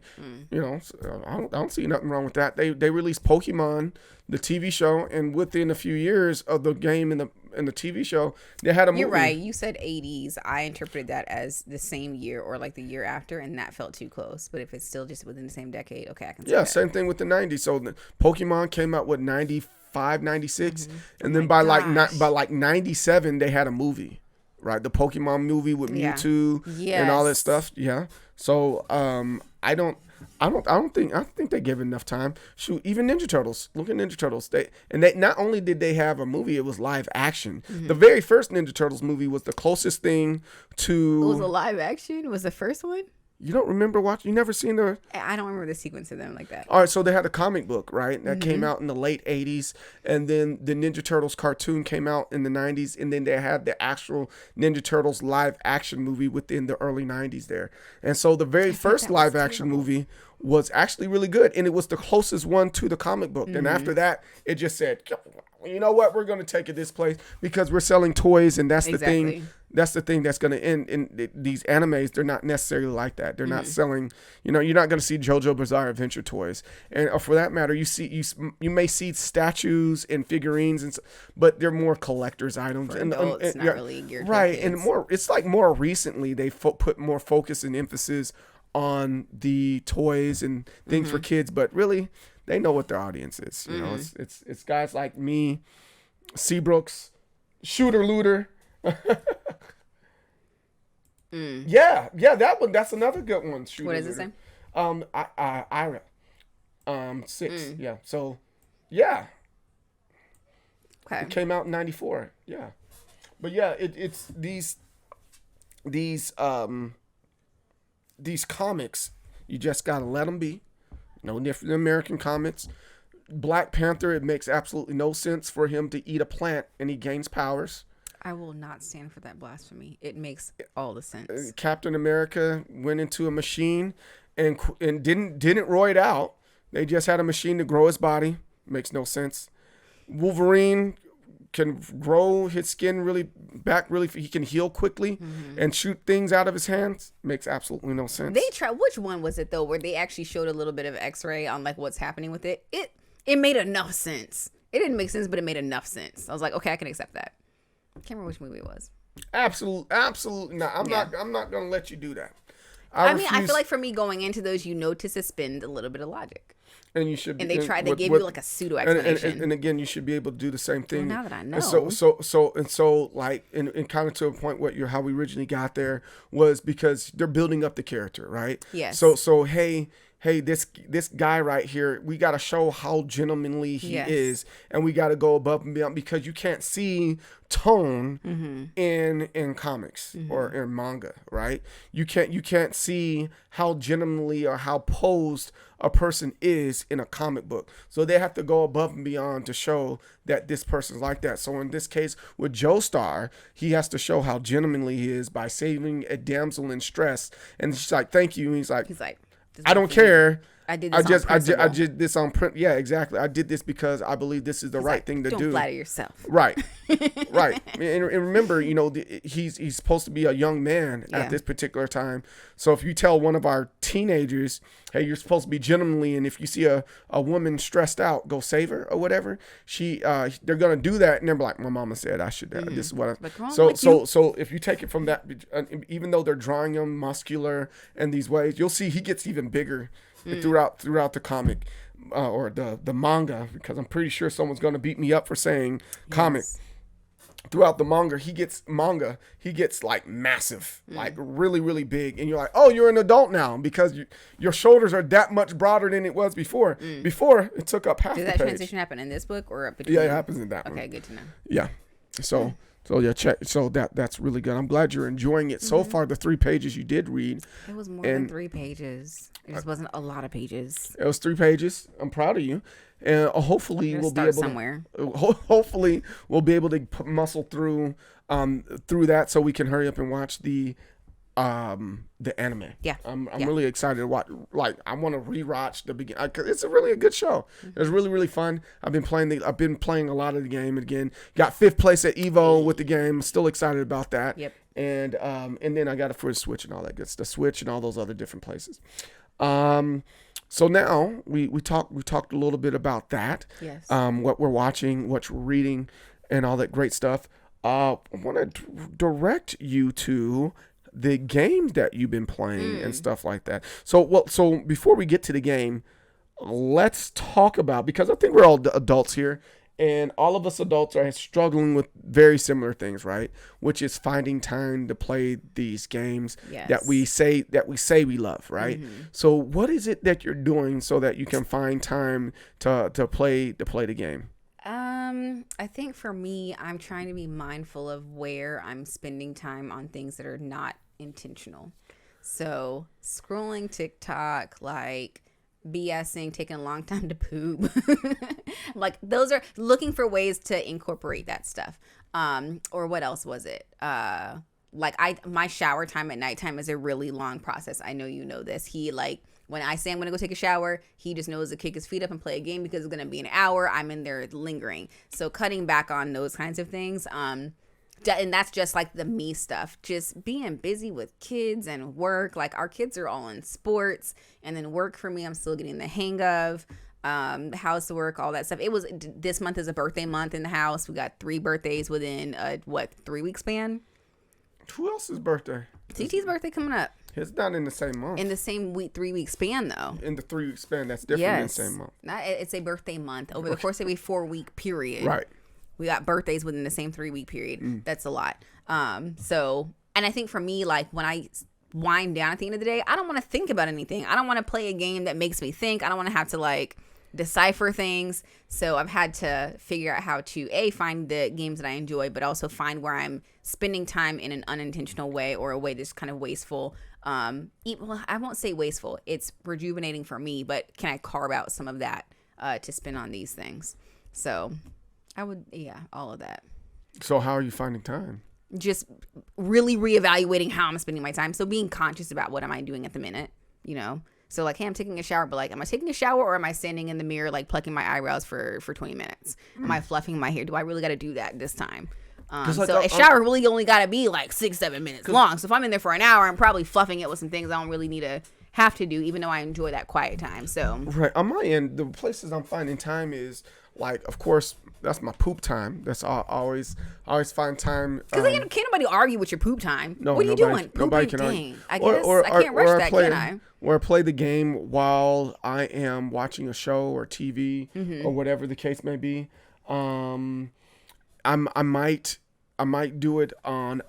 You know, so I don't see nothing wrong with that. They released Pokemon, the TV show, and within a few years of the game and the TV show, they had a movie. You're right. You said 80s. I interpreted that as the same year or like the year after, and that felt too close. But if it's still just within the same decade, okay, I can see that. Same thing with the 90s. So the Pokemon came out with 95, 96, and then by 97 they had a movie. Right, the Pokemon movie with Mewtwo and all that stuff. Yeah. So I think they gave enough time. Shoot, even Ninja Turtles. Look at Ninja Turtles. They not only did they have a movie, it was live action. The very first Ninja Turtles movie was the closest thing to. It was a live action. Was the first one? You don't remember watching? You never seen the? I don't remember the sequence of them like that. All right, so they had a comic book, right? That came out in the late 80s, and then the Ninja Turtles cartoon came out in the 90s, and then they had the actual Ninja Turtles live action movie within the early 90s there. And so the very first live action movie was actually really good, and it was the closest one to the comic book. And after that, it just said, you know what, we're going to take it this place because we're selling toys, and that's the thing. That's the thing that's going to end in these animes. They're not necessarily like that. They're not selling, you know, you're not going to see JoJo Bizarre Adventure toys. And for that matter, you may see statues and figurines, but they're more collector's items. For adults, not really geared toward kids. And it's like more recently they put more focus and emphasis on the toys and things for kids, but really they know what their audience is. You know, it's guys like me, Seabrooks, Shooter Looter. Yeah, that one. That's another good one. Shooter What does Looter. it say? Ira. 6. Yeah. So, yeah. Okay. It came out in 94. Yeah. But yeah, it's these comics. You just gotta let them be. No different than American comics. Black Panther. It makes absolutely no sense for him to eat a plant and he gains powers. I will not stand for that blasphemy. It makes all the sense. Captain America went into a machine and didn't roid it out. They just had a machine to grow his body. Makes no sense. Wolverine can grow his skin really. He can heal quickly and shoot things out of his hands. Makes absolutely no sense. They try. Which one was it though, where they actually showed a little bit of X-ray on like what's happening with it? It made enough sense. It didn't make sense, but it made enough sense. I was like, okay, I can accept that. I can't remember which movie it was. Absolutely not. I'm not gonna let you do that. I feel like for me going into those, to suspend a little bit of logic. And you should. And they gave you like a pseudo explanation. And again, you should be able to do the same thing. Well, now that I know. So like, and kind of to a point how we originally got there was because they're building up the character, right? Yes. So hey, this guy right here, we got to show how gentlemanly he is, and we got to go above and beyond because you can't see tone in comics or in manga, right? You can't see how gentlemanly or how posed a person is in a comic book. So they have to go above and beyond to show that this person's like that. So in this case with Joestar, he has to show how gentlemanly he is by saving a damsel in stress, and she's like, "Thank you." And he's like, I don't care. I did this on print. Yeah, exactly. I did this because I believe this is the right thing to do. Don't flatter yourself. Right. Right. And remember, he's supposed to be a young man at this particular time. So if you tell one of our teenagers, hey, you're supposed to be gentlemanly, and if you see a woman stressed out, go save her or whatever, they're gonna do that, and they're like, my mama said I should. This is what. So if you take it from that, even though they're drawing him muscular in these ways, you'll see he gets even bigger throughout the comic or the manga, because I'm pretty sure someone's going to beat me up for saying comic. Throughout the manga, he gets like massive, like really, really big. And you're like, oh, you're an adult now because your shoulders are that much broader than it was before. Before, it took up half the page. Did that transition happen in this book or up between? Yeah, it happens in that one. Okay, good to know. Yeah. So yeah, check. So that's really good. I'm glad you're enjoying it. So far, the 3 pages you did read. It was more than 3 pages. It just wasn't a lot of pages. It was 3 pages. I'm proud of you. And hopefully we'll be able somewhere. Hopefully we'll be able to muscle through that so we can hurry up and watch the anime. Yeah. I'm really excited to watch. Like, I want to rewatch the beginning because it's really a good show. It's really, really fun. I've been playing a lot of the game again. Got 5th place at Evo with the game. Still excited about that. Yep. And then I got it for the Switch and all that good stuff. Switch and all those other different places. So now we talked a little bit about that. Yes. What we're watching, what we're reading, and all that great stuff. I want to direct you to the games that you've been playing and stuff like that. So before we get to the game, let's talk about, because I think we're all adults here, and all of us adults are struggling with very similar things, right? Which is finding time to play these games that we say we love, right? So what is it that you're doing so that you can find time to play the game? I think for me, I'm trying to be mindful of where I'm spending time on things that are not intentional. So scrolling TikTok, like BSing, taking a long time to poop. Like, those are looking for ways to incorporate that stuff. Or what else was it? My shower time at nighttime is a really long process. I know you know this. When I say I'm going to go take a shower, he just knows to kick his feet up and play a game because it's going to be an hour. I'm in there lingering. So cutting back on those kinds of things. And that's just like the me stuff. Just being busy with kids and work. Like, our kids are all in sports. And then work for me, I'm still getting the hang of. Housework, all that stuff. This month is a birthday month in the house. We got 3 birthdays within 3 week span. Who else's birthday? TT's birthday coming up. It's not in the same month. In the same 3-week span, though. In the 3-week span, that's different in the same month. It's a birthday month. Over the course of a 4-week period. Right. We got birthdays within the same 3-week period. That's a lot. So, and I think for me, like when I wind down at the end of the day, I don't want to think about anything. I don't want to play a game that makes me think. I don't want to have to like decipher things. So I've had to figure out how to find the games that I enjoy, but also find where I'm spending time in an unintentional way or a way that's kind of wasteful. Well, I won't say wasteful. It's rejuvenating for me, but can I carve out some of that to spend on these things? So I would, all of that. So how are you finding time? Just really reevaluating how I'm spending my time. So being conscious about what am I doing at the minute, So like, hey, I'm taking a shower, but like, am I taking a shower or am I standing in the mirror, like plucking my eyebrows for 20 minutes? Am I fluffing my hair? Do I really got to do that this time? So a shower really only got to be like 6-7 minutes long. So if I'm in there for an hour, I'm probably fluffing it with some things I don't really need to have to do, even though I enjoy that quiet time. So right on my end, the places I'm finding time is like, of course, that's my poop time. That's always find time. Because can't nobody argue with your poop time. No, what are you doing? Nobody can argue. I guess I can't rush that, can I? Or play the game while I am watching a show or TV or whatever the case may be. I might do it on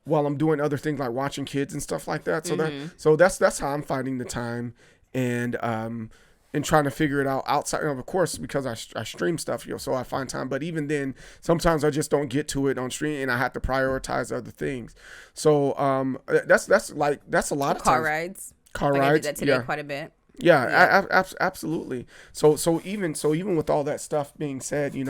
while I'm doing other things like watching kids and stuff like that. So that's how I'm finding the time and trying to figure it out outside of course, because I stream stuff, so I find time. But even then, sometimes I just don't get to it on stream and I have to prioritize other things. So that's a lot of car times. rides. I did that today quite a bit. Yeah. Absolutely. So even with all that stuff being said, you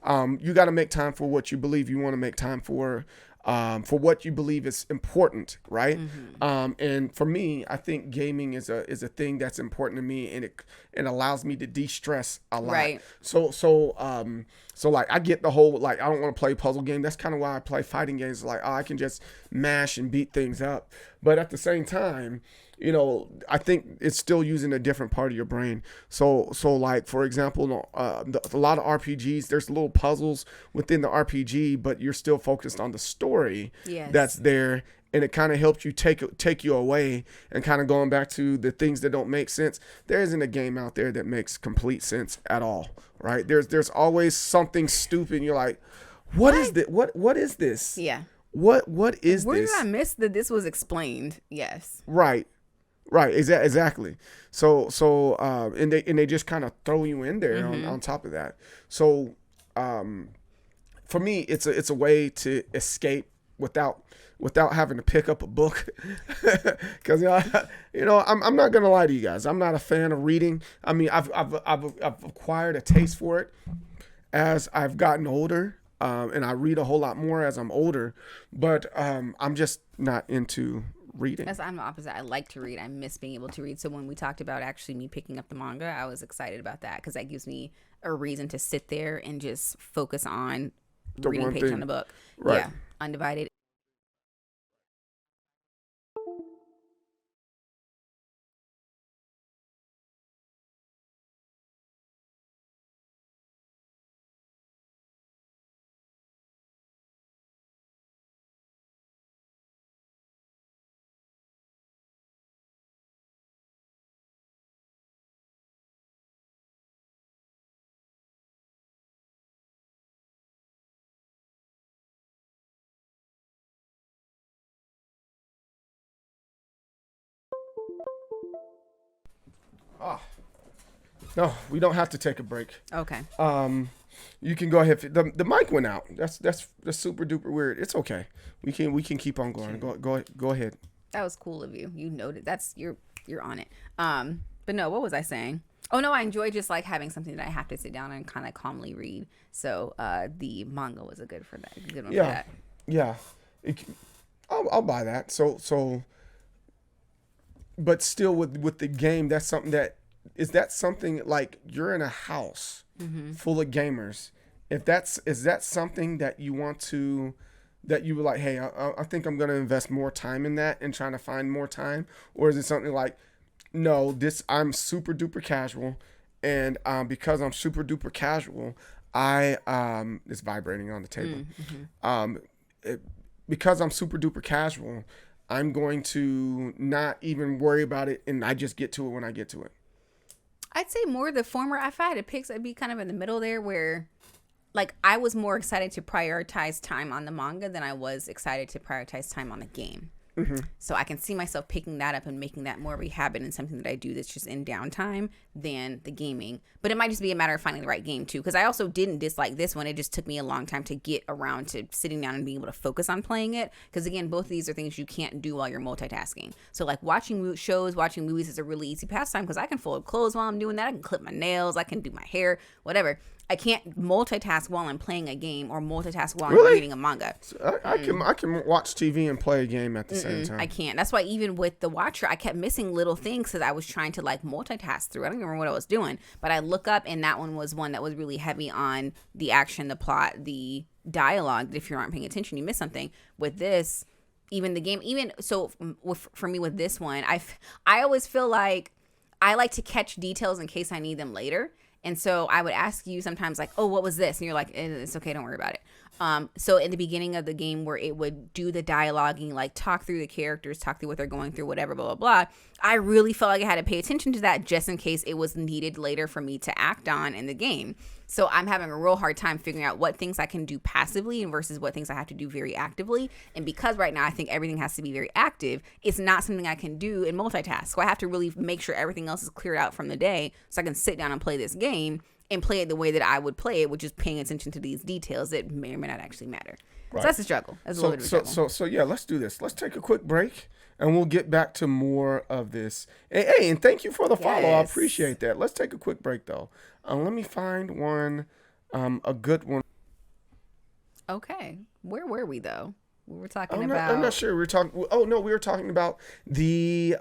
got to make time for what you believe you want to make time for what you believe is important, right? And for me, I think gaming is a thing that's important to me, and it allows me to de-stress a lot. Right. So like I get the whole like I don't want to play puzzle game. That's kind of why I play fighting games. Like I can just mash and beat things up, but at the same time, I think it's still using a different part of your brain. So like, for example, a lot of RPGs, there's little puzzles within the RPG, but you're still focused on the story that's there. And it kind of helps you take you away and kind of going back to the things that don't make sense. There isn't a game out there that makes complete sense at all, right? There's always something stupid. And you're like, what is this? What is this? Yeah. What is Where this? did I miss that this was explained? Yes. Right. Exactly. So and they just kind of throw you in there on top of that. So for me, it's a way to escape without having to pick up a book. Because I'm not gonna lie to you guys. I'm not a fan of reading. I mean, I've acquired a taste for it as I've gotten older. And I read a whole lot more as I'm older, but I'm just not into reading. As I'm the opposite. I like to read. I miss being able to read. So when we talked about actually me picking up the manga, I was excited about that because that gives me a reason to sit there and just focus on the reading page on the book. Right. Yeah, undivided. No, we don't have to take a break. Okay. You can go ahead. The mic went out. That's super duper weird. It's okay. We can keep on going. Go ahead. That was cool of you. You noted. You're on it. But no, what was I saying? Oh no, I enjoy just like having something that I have to sit down and kind of calmly read. So the manga was a good one for that. Yeah. I'll buy that. So but still with the game, that's something that is that something like you're in a house full of gamers. Is that something that you want to, that you were like, hey, I think I'm going to invest more time in that and trying to find more time? Or is it something like, no, I'm super duper casual. And because I'm super duper casual, it's vibrating on the table. Because I'm super duper casual, I'm going to not even worry about it, and I just get to it when I get to it. I'd say more the former. If I had to pick, I'd be kind of in the middle there where, like, I was more excited to prioritize time on the manga than I was excited to prioritize time on the game. Mm-hmm. So I can see myself picking that up and making that more of a habit and something that I do that's just in downtime than the gaming. But it might just be a matter of finding the right game too, because I also didn't dislike this one. It just took me a long time to get around to sitting down and being able to focus on playing it, because again, both of these are things you can't do while you're multitasking. So like watching shows, watching movies is a really easy pastime because I can fold clothes while I'm doing that. I can clip my nails, I can do my hair, whatever. I can't multitask while I'm playing a game or multitask while I'm reading a manga. So I can watch TV and play a game at the same time. I can't. That's why even with The Watcher, I kept missing little things because I was trying to like multitask through. I don't even remember what I was doing, but I look up and that one was one that was really heavy on the action, the plot, the dialogue. If you aren't paying attention, you miss something. With this, even the game, for me with this one, I always feel like I like to catch details in case I need them later. And so I would ask you sometimes like, oh, what was this? And you're like, it's okay, don't worry about it. So in the beginning of the game where it would do the dialoguing, like talk through the characters, talk through what they're going through, whatever, blah, blah, blah. I really felt like I had to pay attention to that just in case it was needed later for me to act on in the game. So I'm having a real hard time figuring out what things I can do passively and versus what things I have to do very actively. And because right now I think everything has to be very active, it's not something I can do in multitask. So I have to really make sure everything else is cleared out from the day so I can sit down and play this game and play it the way that I would play it, which is paying attention to these details that may or may not actually matter. Right. So that's a struggle. That's a little bit of a struggle. So yeah, let's do this. Let's take a quick break and we'll get back to more of this. Hey, and thank you for the follow. I appreciate that. Let's take a quick break though. Let me find one, a good one. Okay. Where were we though? We were talking about. I'm not sure. We were talking. Oh no, we were talking about the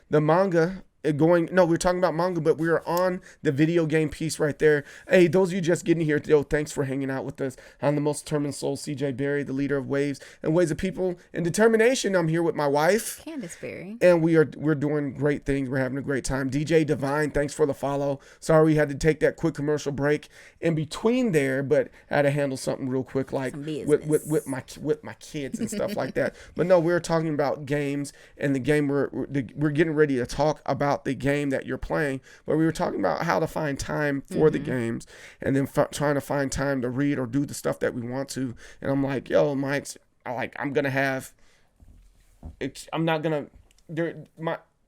manga. We were talking about manga, but we were on the video game piece right there. Hey, those of you just getting here, thanks for hanging out with us. I'm the most determined soul, CJ Berry, the leader of Waves and Ways of People and Determination. I'm here with my wife, Candace Berry, and we're doing great things. We're having a great time. DJ Divine, thanks for the follow. Sorry we had to take that quick commercial break in between there, but I had to handle something real quick, like with my kids and stuff like that. But no, we were talking about games and the game we're getting ready to talk about the game that you're playing, but we were talking about how to find time for the games and then trying to find time to read or do the stuff that we want to. And I'm like, yo,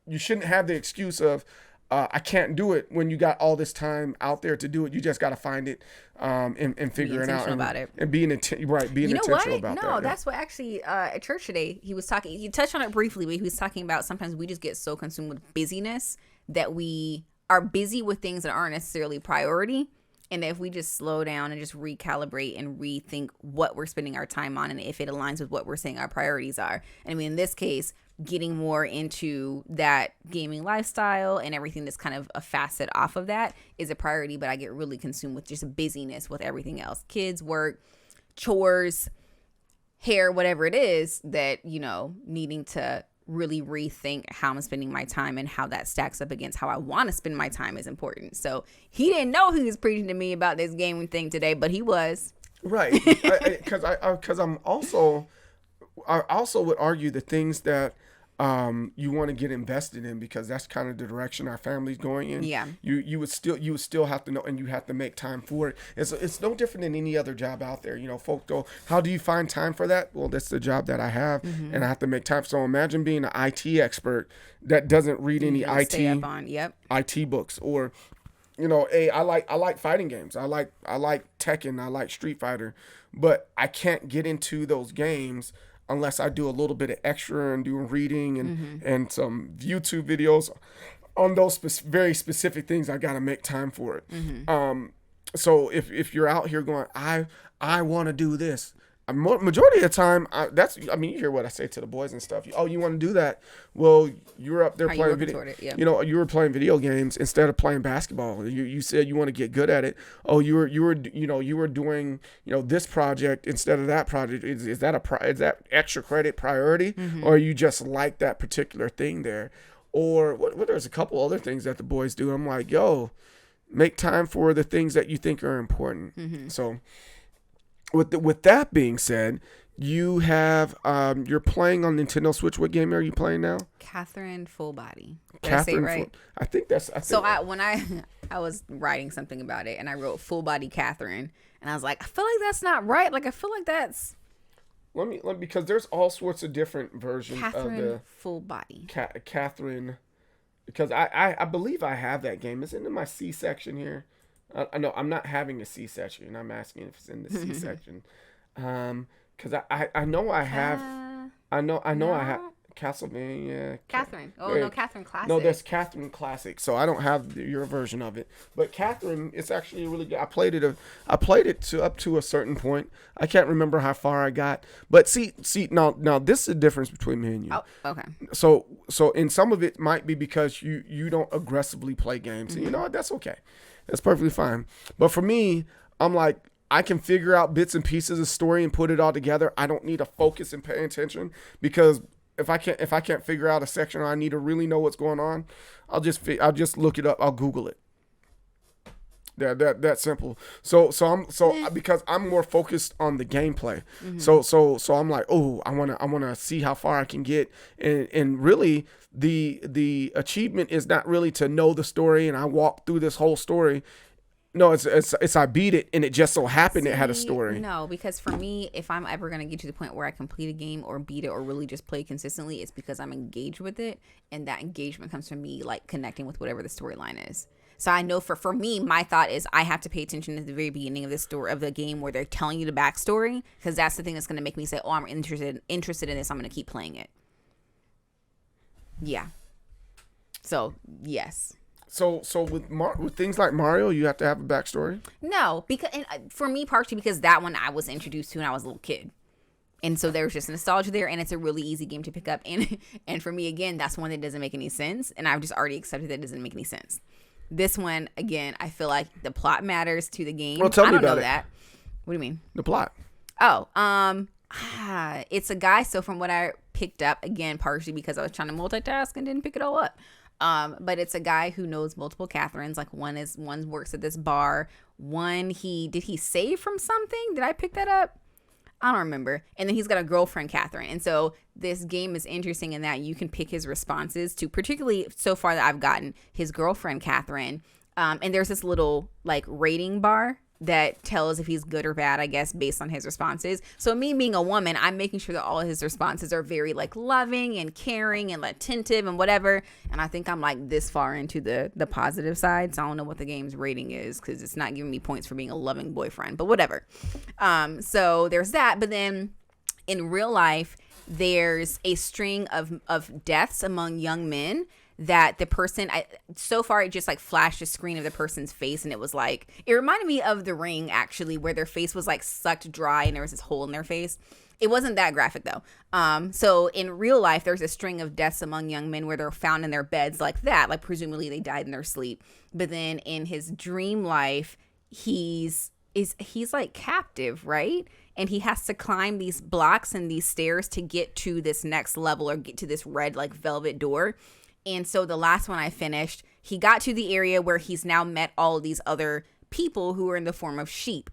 you shouldn't have the excuse of I can't do it when you got all this time out there to do it. You just got to find it and figure it out and being intentional about that. No, that's what actually at church today he touched on it briefly, but he was talking about sometimes we just get so consumed with busyness that we are busy with things that aren't necessarily priority. And if we just slow down and just recalibrate and rethink what we're spending our time on and if it aligns with what we're saying our priorities are. And I mean, in this case, getting more into that gaming lifestyle and everything that's kind of a facet off of that is a priority, but I get really consumed with just busyness with everything else. Kids, work, chores, hair, whatever it is that, needing to really rethink how I'm spending my time and how that stacks up against how I want to spend my time is important. So he didn't know he was preaching to me about this gaming thing today, but he was. Right. Because I also would argue the things that you want to get invested in, because that's kind of the direction our family's going in. Yeah. You would still have to know, and you have to make time for it. It's no different than any other job out there. Folk go, how do you find time for that? Well, that's the job that I have, and I have to make time. So imagine being an IT expert that doesn't read any IT books, or I like fighting games. I like Tekken. I like Street Fighter, but I can't get into those games unless I do a little bit of extra and doing reading and some YouTube videos on those very specific things. I got to make time for it. So if you're out here going, I want to do this, majority of the time, you hear what I say to the boys and stuff. Oh, you want to do that? Well, you were up there playing video. You were playing video games instead of playing basketball. You said you want to get good at it. Oh, you were doing this project instead of that project. Is that extra credit priority, or you just like that particular thing there? Or there's a couple other things that the boys do. I'm like, yo, make time for the things that you think are important. So. With that being said, You have you're playing on Nintendo Switch. What game are you playing now? Catherine Full Body. Did Catherine, I say it right? I think that's. When I was writing something about it, and I wrote Full Body Catherine, and I was like, I feel like that's not right. Like I feel like that's. Let me because there's all sorts of different versions Catherine of the Full Body. Catherine, because I believe I have that game. Is it in my C section here? I know I'm not having a C section. I'm asking if it's in the C section. Because I know I have. I know I have Castlevania. Catherine. No, Catherine Classic. No, that's Catherine Classic. So I don't have your version of it. But Catherine, it's actually really good. I played it to up to a certain point. I can't remember how far I got. But see now this is the difference between me and you. Oh, okay. So in some of it might be because you don't aggressively play games. And you know what? That's okay. That's perfectly fine. But for me, I'm like, I can figure out bits and pieces of story and put it all together. I don't need to focus and pay attention because if I can't figure out a section or I need to really know what's going on, I'll just look it up. I'll Google it. Yeah, that simple. So because I'm more focused on the gameplay. So I'm like, oh, I wanna see how far I can get, and really the achievement is not really to know the story and I walk through this whole story. No, it's I beat it and it just so happened it had a story. No, because for me, if I'm ever going to get to the point where I complete a game or beat it or really just play consistently, it's because I'm engaged with it. And that engagement comes from me like connecting with whatever the storyline is. So I know for me, my thought is I have to pay attention at the very beginning of the story of the game where they're telling you the backstory, because that's the thing that's going to make me say, oh, I'm interested in this. I'm going to keep playing it. Yeah. So, yes. So with things like Mario, you have to have a backstory? No, because for me, partially because that one I was introduced to when I was a little kid. And so there's just nostalgia there, and it's a really easy game to pick up. And for me, again, that's one that doesn't make any sense, and I've just already accepted that it doesn't make any sense. This one, again, I feel like the plot matters to the game. Well, tell me I don't about know it. that. What do you mean? The plot. Oh, it's a guy. So from what I picked up, again, partially because I was trying to multitask and didn't pick it all up. But it's a guy who knows multiple Catherines. Like one works at this bar. Did he save from something? Did I pick that up? I don't remember. And then he's got a girlfriend, Catherine. And so this game is interesting in that you can pick his responses to, particularly so far that I've gotten, his girlfriend, Catherine. And there's this little like rating bar that tells if he's good or bad, I guess, based on his responses. So me being a woman, I'm making sure that all of his responses are very like loving and caring and attentive and whatever. And I think I'm like this far into the positive side. So I don't know what the game's rating is because it's not giving me points for being a loving boyfriend, but whatever. So there's that. But then in real life, there's a string of deaths among young men that the person, so far it just like flashed a screen of the person's face, and it was like, it reminded me of The Ring actually, where their face was like sucked dry and there was this hole in their face. It wasn't that graphic though. So in real life, there's a string of deaths among young men where they're found in their beds like that, like presumably they died in their sleep. But then in his dream life, he's like captive, right? And he has to climb these blocks and these stairs to get to this next level or get to this red like velvet door. And so the last one I finished, he got to the area where he's now met all of these other people who are in the form of sheep.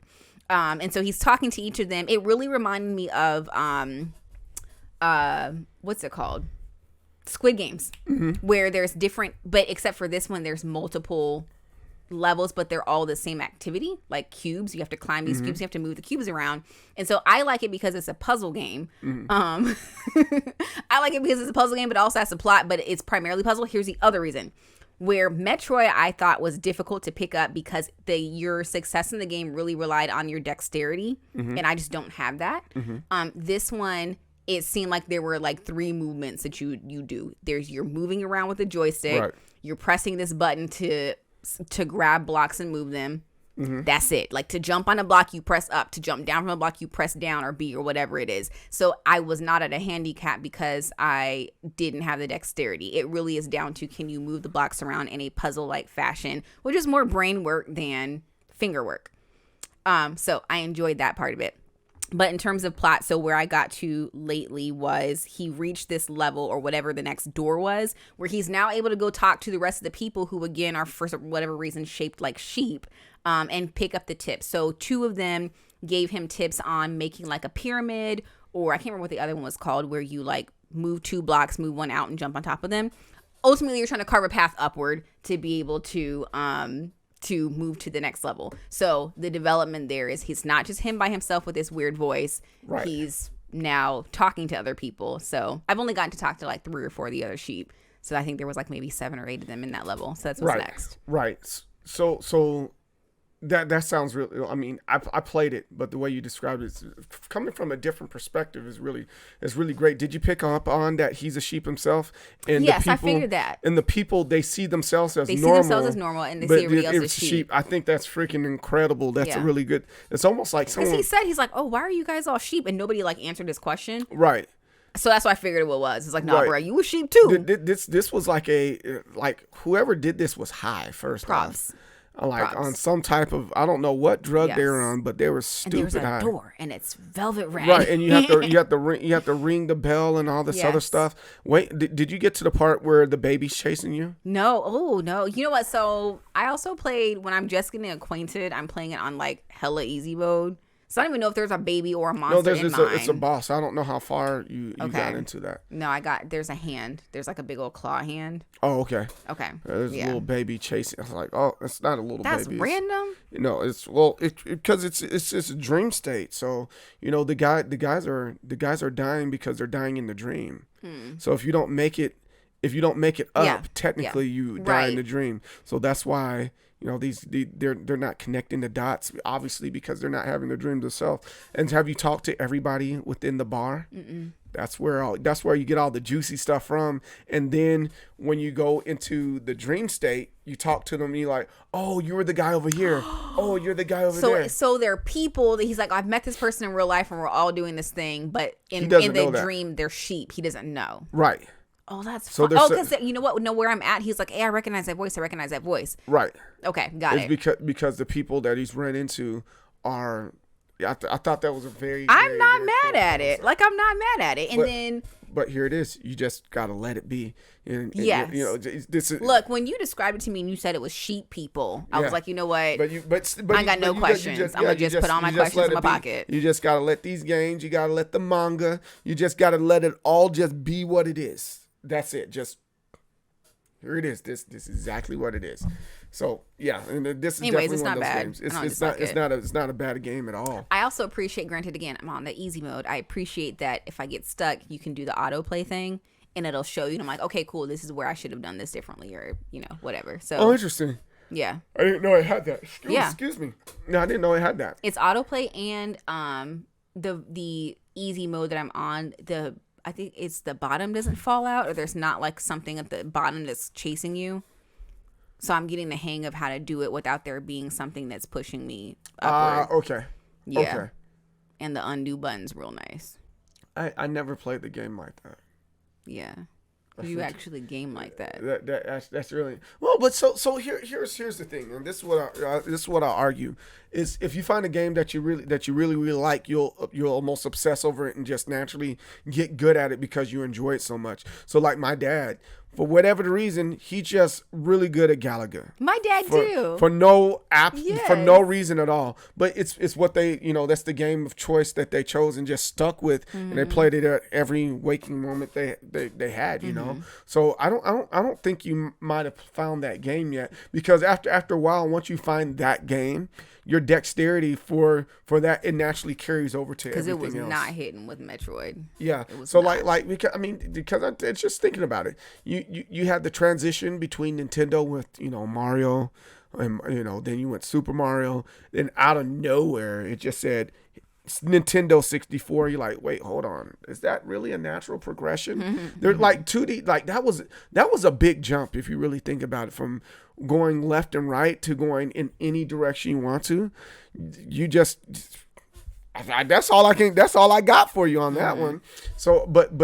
And so he's talking to each of them. It really reminded me of, what's it called? Squid Games, where there's different, but except for this one, there's multiple levels, but they're all the same activity, like cubes. You have to climb these cubes, you have to move the cubes around. And so I like it because it's a puzzle game. I like it because it's a puzzle game, but it also has a plot, but it's primarily puzzle. Here's the other reason. Where Metroid I thought was difficult to pick up because your success in the game really relied on your dexterity, and I just don't have that. This one, it seemed like there were like 3 movements that you do. You're moving around with the joystick, right. You're pressing this button to grab blocks and move them. That's it. Like to jump on a block, you press up. To jump down from a block, you press down or B or whatever it is. So I was not at a handicap because I didn't have the dexterity. It really is down to, can you move the blocks around in a puzzle-like fashion, which is more brain work than finger work. So I enjoyed that part of it. But in terms of plot, so where I got to lately was he reached this level or whatever the next door was, where he's now able to go talk to the rest of the people who, again, are for whatever reason shaped like sheep, and pick up the tips. So 2 of them gave him tips on making like a pyramid or I can't remember what the other one was called, where you like move 2 blocks, move 1 out, and jump on top of them. Ultimately, you're trying to carve a path upward to be able to move to the next level. So the development there is he's not just him by himself with this weird voice. Right. He's now talking to other people. So I've only gotten to talk to like 3 or 4 of the other sheep. So I think there was like maybe 7 or 8 of them in that level. So that's what's next. Right. So that sounds really. I mean, I played it, but the way you described it, coming from a different perspective, is really great. Did you pick up on that he's a sheep himself? And yes, I figured that. And the people, they see themselves as normal. They see themselves as normal, and they see everybody else as sheep. I think that's freaking incredible. That's a really good. It's almost like someone. Because he said, he's like, oh, why are you guys all sheep? And nobody like answered his question. Right. So that's what I figured what it was. It's like, nah, bro, you a sheep too. This was like whoever did this was high first. Props. Like on some type of, I don't know what drug they were on, but they were stupid high. And there's a high. door, and it's velvet red. Right, and you have to ring the bell and all this other stuff. Wait, did you get to the part where the baby's chasing you? No. Oh no. You know what? So I also played, when I'm just getting acquainted, I'm playing it on like hella easy mode. So I don't even know if there's a baby or a monster in mine. It's a boss. I don't know how far you got into that. No, there's a hand. There's like a big old claw hand. Oh, okay. Okay. There's a little baby chasing. I was like, oh, it's not a little baby. That's random? Because it's a dream state. So, the guys are dying because they're dying in the dream. So if you don't make it up, technically you die in the dream. So that's why they're not connecting the dots, obviously, because they're not having their dreams themselves. And have you talked to everybody within the bar? Mm-mm. That's where you get all the juicy stuff from. And then when you go into the dream state, you talk to them and you're like, oh, you were the guy over here. Oh, you're the guy over there. So there are people that he's like, I've met this person in real life and we're all doing this thing, but in the dream they're sheep. He doesn't know. Right. Oh, that's fun. Because you know what? Know where I'm at? He's like, hey, I recognize that voice. Right. Okay, got it. Because the people that he's run into are, I thought that was a very. I'm not mad at it. Like, I'm not mad at it. But here it is. You just gotta let it be. Yes. This is. Look, when you described it to me and you said it was sheep people, I was like, you know what? But I got no questions. I'm gonna just put all my questions in my pocket. You just gotta let these games. You gotta let the manga. You just gotta let it all just be what it is. That's it. Just here it is. This is exactly what it is. So yeah, and this is definitely one of those games. It's not a bad game at all. I also appreciate, granted, again, I'm on the easy mode. I appreciate that if I get stuck, you can do the autoplay thing, and it'll show you. And I'm like, okay, cool. This is where I should have done this differently, or whatever. So interesting. Yeah, I didn't know it had that. Excuse me. No, I didn't know it had that. It's autoplay and the easy mode that I'm on, I think it's the bottom doesn't fall out, or there's not like something at the bottom that's chasing you. So I'm getting the hang of how to do it without there being something that's pushing me upward. Okay. Yeah. Okay. And the undo button's real nice. I never played the game like that. Yeah. You actually game like that. That's really well. But so here's the thing, and this is what I argue is, if you find a game that you really like, you'll almost obsess over it and just naturally get good at it because you enjoy it so much. So like my dad, for whatever the reason, he's just really good at Galaga. My dad too. For no reason at all. But it's what they, that's the game of choice that they chose and just stuck with, and they played it at every waking moment they had, So I don't think you might have found that game yet, because after a while, once you find that game, your dexterity for that, it naturally carries over to everything else. Because it was not hitting with Metroid. Yeah. So not. because it's just thinking about it. You had the transition between Nintendo with, Mario, and then you went Super Mario, then out of nowhere it just said Nintendo 64. You're like, wait, hold on, is that really a natural progression? They're like 2D, like that was a big jump if you really think about it, from going left and right to going in any direction you want to. You just, that's all I got for you on that one. So but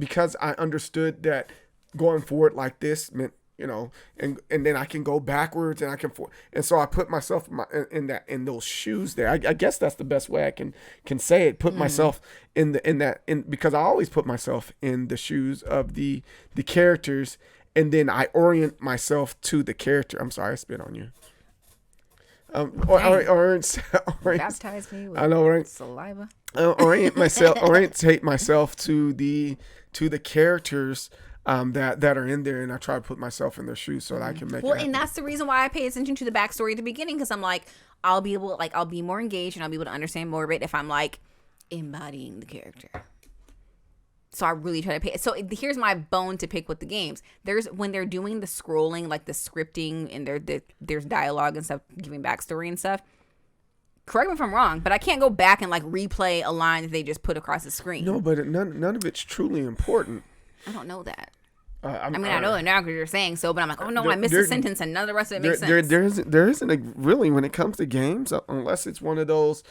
because I understood that going forward like this meant, and then I can go backwards and I can and so I put myself in those shoes there. I guess that's the best way I can say it. Put myself in because I always put myself in the shoes of the characters, and then I orient myself to the character. I'm sorry, I spit on you. Baptize me with saliva. Orientate myself to the characters that are in there, and I try to put myself in their shoes so that I can make. Well, and that's the reason why I pay attention to the backstory at the beginning, because I'm like, I'll be more engaged and I'll be able to understand more of it if I'm like embodying the character. So I really try to pay. So here's my bone to pick with the games. When they're doing the scrolling, like the scripting, and there's dialogue and stuff, giving backstory and stuff. Correct me if I'm wrong, but I can't go back and like replay a line that they just put across the screen. No, but none of it's truly important. I don't know that. I know it now because you're saying so, but I'm like, oh no, I missed a sentence and none of the rest of it makes sense. There isn't really, when it comes to games, unless it's one of those,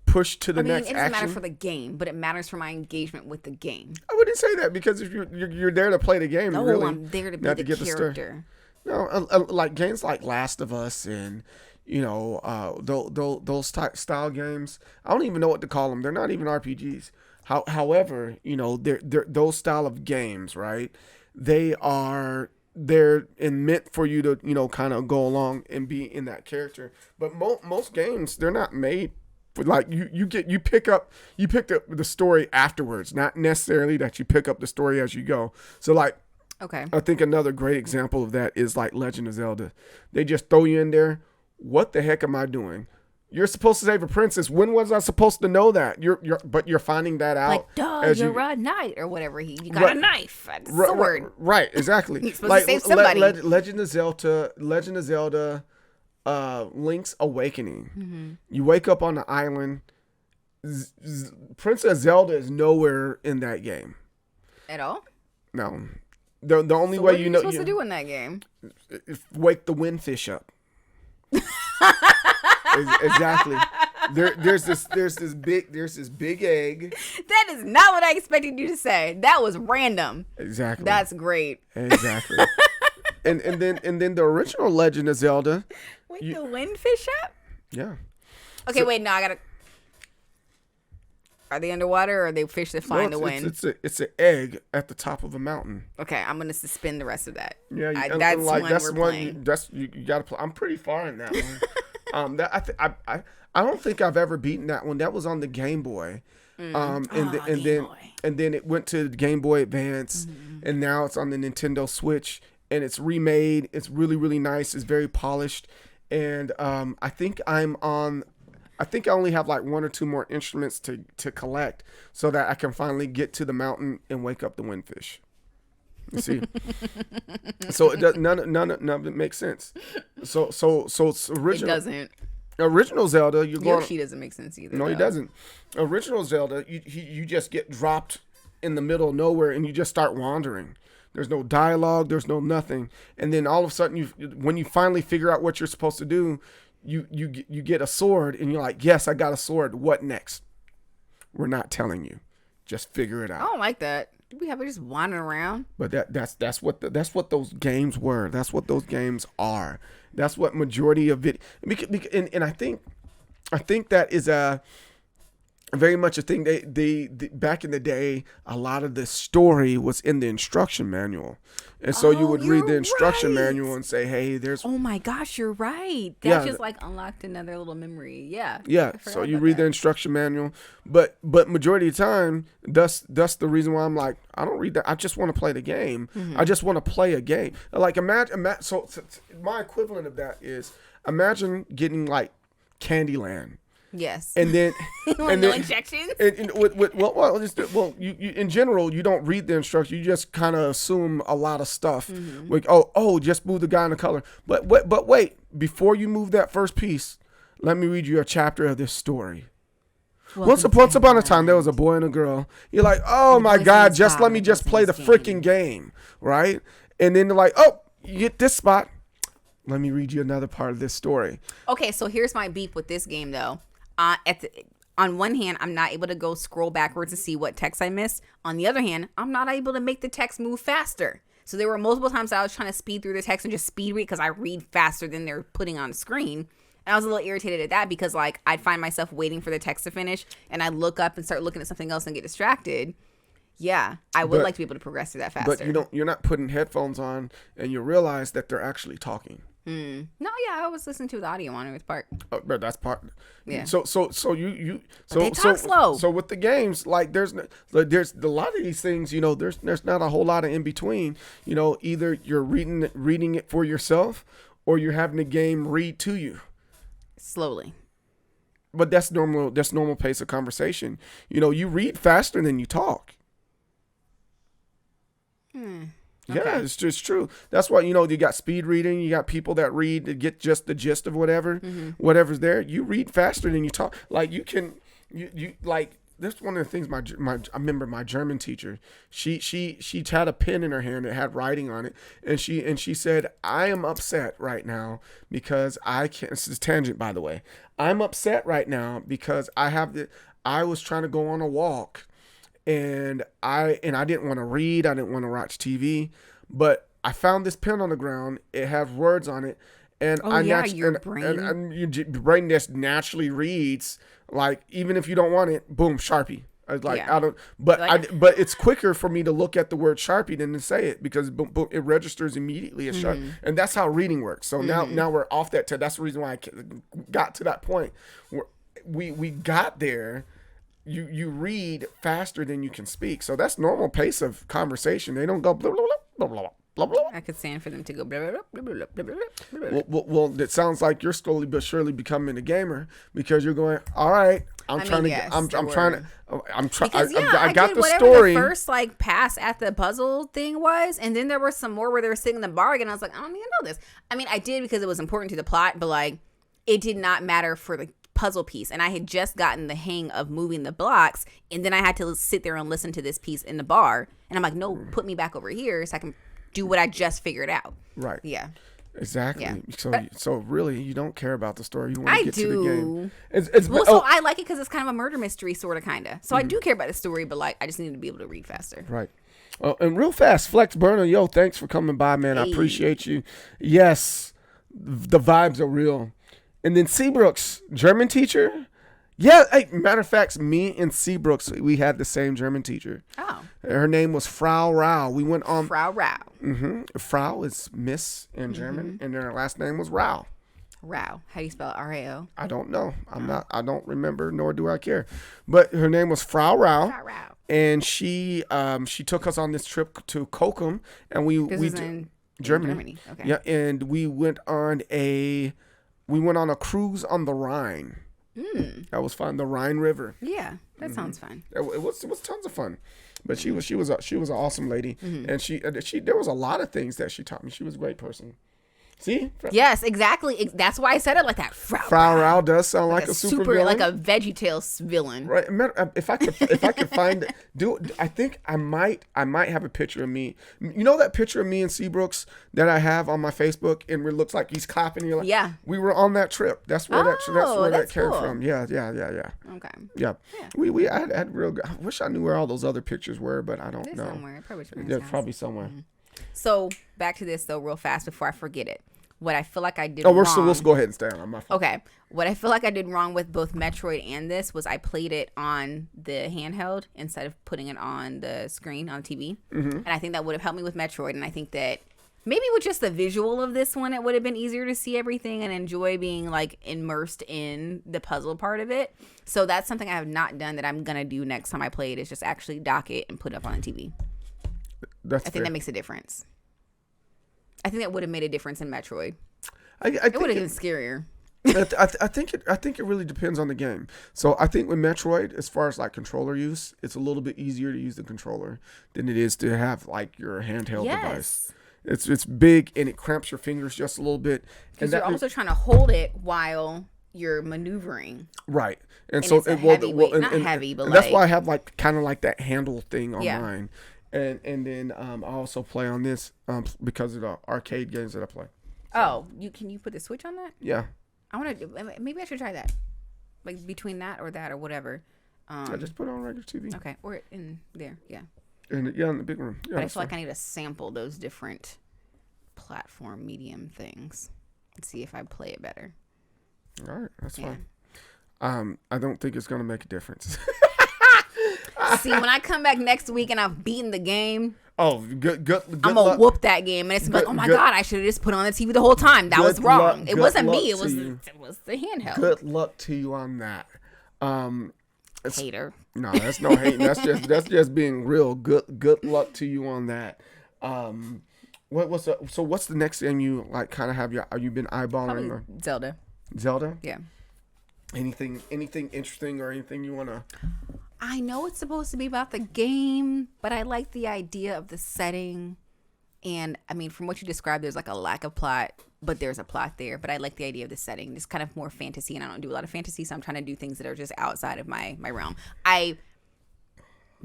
push to the next action. It doesn't matter for the game, but it matters for my engagement with the game. I wouldn't say that, because if you're there to play the game, no, really, I'm there to be the character. No, like games like Last of Us and those style games. I don't even know what to call them. They're not even RPGs. However, they're those style of games, right? They're meant for you to kind of go along and be in that character. But most games, they're not made. Like you pick up the story afterwards, not necessarily that you pick up the story as you go. So like, okay, I think another great example of that is like Legend of Zelda. They just throw you in there. What the heck am I doing? You're supposed to save a princess. When was I supposed to know that? You're finding that out. Like, duh, you're a knight or whatever. You got a knife, a sword. Right, exactly. You're supposed to save somebody. Legend of Zelda. Link's Awakening. Mm-hmm. You wake up on the island. Princess Zelda is nowhere in that game at all. No, the only way you're supposed to do in that game is wake the windfish up. Exactly. There's this big egg. That is not what I expected you to say. That was random. Exactly. That's great. Exactly. and then the original Legend of Zelda. Wake the windfish up? Yeah. Okay, wait, no, I gotta. Are they underwater or are they fish that fly in the wind? It's an egg at the top of a mountain. Okay, I'm gonna suspend the rest of that. Yeah, that's one you gotta play. I'm pretty far in that one. I don't think I've ever beaten that one. That was on the Game Boy. And then it went to the Game Boy Advance, and now it's on the Nintendo Switch, and it's remade. It's really, really nice. It's very polished, and I think I only have like one or two more instruments to collect so that I can finally get to the mountain and wake up the windfish. You see, so it does, none of it makes sense. So it's original. It doesn't. Original Zelda, Yoshi doesn't make sense either. No, he doesn't. Original Zelda, you just get dropped in the middle of nowhere and you just start wandering. There's no dialogue. There's no nothing. And then all of a sudden, when you finally figure out what you're supposed to do, you get a sword and you're like, yes, I got a sword. What next? We're not telling you. Just figure it out. I don't like that. We have just wandering around. But that's what those games were. That's what those games are. That's what majority of it. And I think that is very much a thing. They back in the day, a lot of the story was in the instruction manual, and so you would read the instruction manual and say, "Hey, there's." Oh my gosh, you're right. That just like unlocked another little memory. Yeah. Yeah. So you read the instruction manual, but majority of the time, that's the reason why I'm like, I don't read that. I just want to play the game. Mm-hmm. I just want to play a game. Like imagine. So my equivalent of that is imagine getting like Candyland. Yes. And then no injections. And you in general you don't read the instructions. You just kind of assume a lot of stuff. Mm-hmm. Like just move the guy in the color. But wait, before you move that first piece, let me read you a chapter of this story. Once upon a time there was a boy and a girl. You're like, oh my God, let me play the freaking game, right? And then they're like, oh, you get this spot. Let me read you another part of this story. Okay, so here's my beef with this game though. On one hand, I'm not able to go scroll backwards to see what text I missed. On the other hand, I'm not able to make the text move faster. So there were multiple times I was trying to speed through the text and just speed read because I read faster than they're putting on the screen. And I was a little irritated at that because like I'd find myself waiting for the text to finish and I'd look up and start looking at something else and get distracted. Yeah, I would like to be able to progress through that faster. But you're not putting headphones on and you realize that they're actually talking. No, yeah, I was listening to the audio on it with part. Oh, but that's part. Yeah. So they talk slow. So with the games, like there's a lot of these things. There's not a whole lot of in between. Either you're reading it for yourself, or you're having the game read to you Slowly. But that's normal. That's normal pace of conversation. You read faster than you talk. Okay. Yeah, it's just true. That's why, you got speed reading. You got people that read to get just the gist of whatever's there. You read faster than you talk. Like you like, that's one of the things I remember my German teacher, she had a pen in her hand that had writing on it. And she said, I am upset right now because I can't, this is a tangent, by the way. I'm upset right now because I was trying to go on a walk. And I didn't want to read. I didn't want to watch TV, but I found this pen on the ground. It has words on it, and your brain just naturally reads. Like, even if you don't want it, boom, Sharpie. I was like, yeah. But it's quicker for me to look at the word Sharpie than to say it, because boom, boom, it registers immediately as Sharpie, and that's how reading works. So now we're off that. That's the reason why I got to that point where we got there. You read faster than you can speak. So that's normal pace of conversation. They don't go blah, blah, blah, blah, blah, blah. I could stand for them to go blah, blah, blah, blah, blah, blah, blah. Well, it sounds like you're slowly but surely becoming a gamer, because you're going, all right, I got the story. The first pass at the puzzle thing was, and then there were some more where they were sitting in the bar, and I was like, I don't even know this. I mean, I did because it was important to the plot, but it did not matter for the puzzle piece, and I had just gotten the hang of moving the blocks, and then I had to sit there and listen to this piece in the bar, and I'm like, no, put me back over here so I can do what I just figured out. Right. Yeah. Exactly. Yeah. So really, you don't care about the story. You want to get to the game. So I like it because it's kind of a murder mystery, sort of. So I do care about the story, but I just need to be able to read faster. Right. And real fast, Flex Burner, yo, thanks for coming by, man. I appreciate you. Yes, the vibes are real. And then Seabrooks, German teacher. Yeah, hey, matter of fact, me and Seabrooks, we had the same German teacher. Oh. Her name was Frau Rau. We went on. Frau Rau. Frau is Miss in German, and then her last name was Rau. Rau. How do you spell it? R-A-O? I don't know. I don't remember, nor do I care. But her name was Frau Rau. Frau Rau. And she took us on this trip to Kokum, and we in Germany. Okay. Yeah, and we went on a cruise on the Rhine. That was fun. The Rhine River. Yeah, that sounds fun. It was tons of fun. But she was an awesome lady, and she there was a lot of things that she taught me. She was a great person. See? Yes, exactly. That's why I said it like that. Frau Rau does sound like a super villain. Like a VeggieTales villain. Right. If I could find I think I might have a picture of me. You know that picture of me and Seabrooks that I have on my Facebook, and it looks like he's clapping. You're like, yeah. We were on that trip. That's where that came from. Yeah. Okay. Yeah. We I had real. I wish I knew where all those other pictures were, but I don't know. Somewhere. Probably somewhere. So back to this though, real fast before I forget it. What I feel like I did wrong. Let's go ahead and stay on my phone. Okay. What I feel like I did wrong with both Metroid and this was I played it on the handheld instead of putting it on the screen on the TV. And I think that would have helped me with Metroid. And I think that maybe with just the visual of this one, it would have been easier to see everything and enjoy being immersed in the puzzle part of it. So that's something I have not done that I'm going to do next time I play it, is just actually dock it and put it up on the TV. I think that makes a difference. I think that would have made a difference in Metroid. It would have been scarier. I think it really depends on the game. So I think with Metroid, as far as controller use, it's a little bit easier to use the controller than it is to have your handheld device. It's big and it cramps your fingers just a little bit. Because you're also trying to hold it while you're maneuvering. Right. And so it's heavy, but that's why I have kind of that handle thing on mine. And then I also play on this because of the arcade games that I play. Oh, can you put the Switch on that? Yeah. I want to. Maybe I should try that. Between that or whatever. I just put it on regular TV. Okay, or in there, yeah. In the big room. Yeah, but I feel like I need to sample those different platform medium things and see if I play it better. All right, that's fine. I don't think it's gonna make a difference. See, when I come back next week and I've beaten the game. Oh, good I'm gonna whoop that game, and it's like, oh my god, I should have just put on the TV the whole time. That was wrong. It wasn't me. It was the handheld. Good luck to you on that. Hater. No, that's no hating. That's just being real. Good luck to you on that. What's the next thing you like? Kind of have you been eyeballing? Or? Zelda. Yeah. Anything interesting or anything you wanna? I know it's supposed to be about the game, but I like the idea of the setting. And I mean, from what you described, there's like a lack of plot, but there's a plot there. But I like the idea of the setting. It's kind of more fantasy, and I don't do a lot of fantasy, so I'm trying to do things that are just outside of my realm. I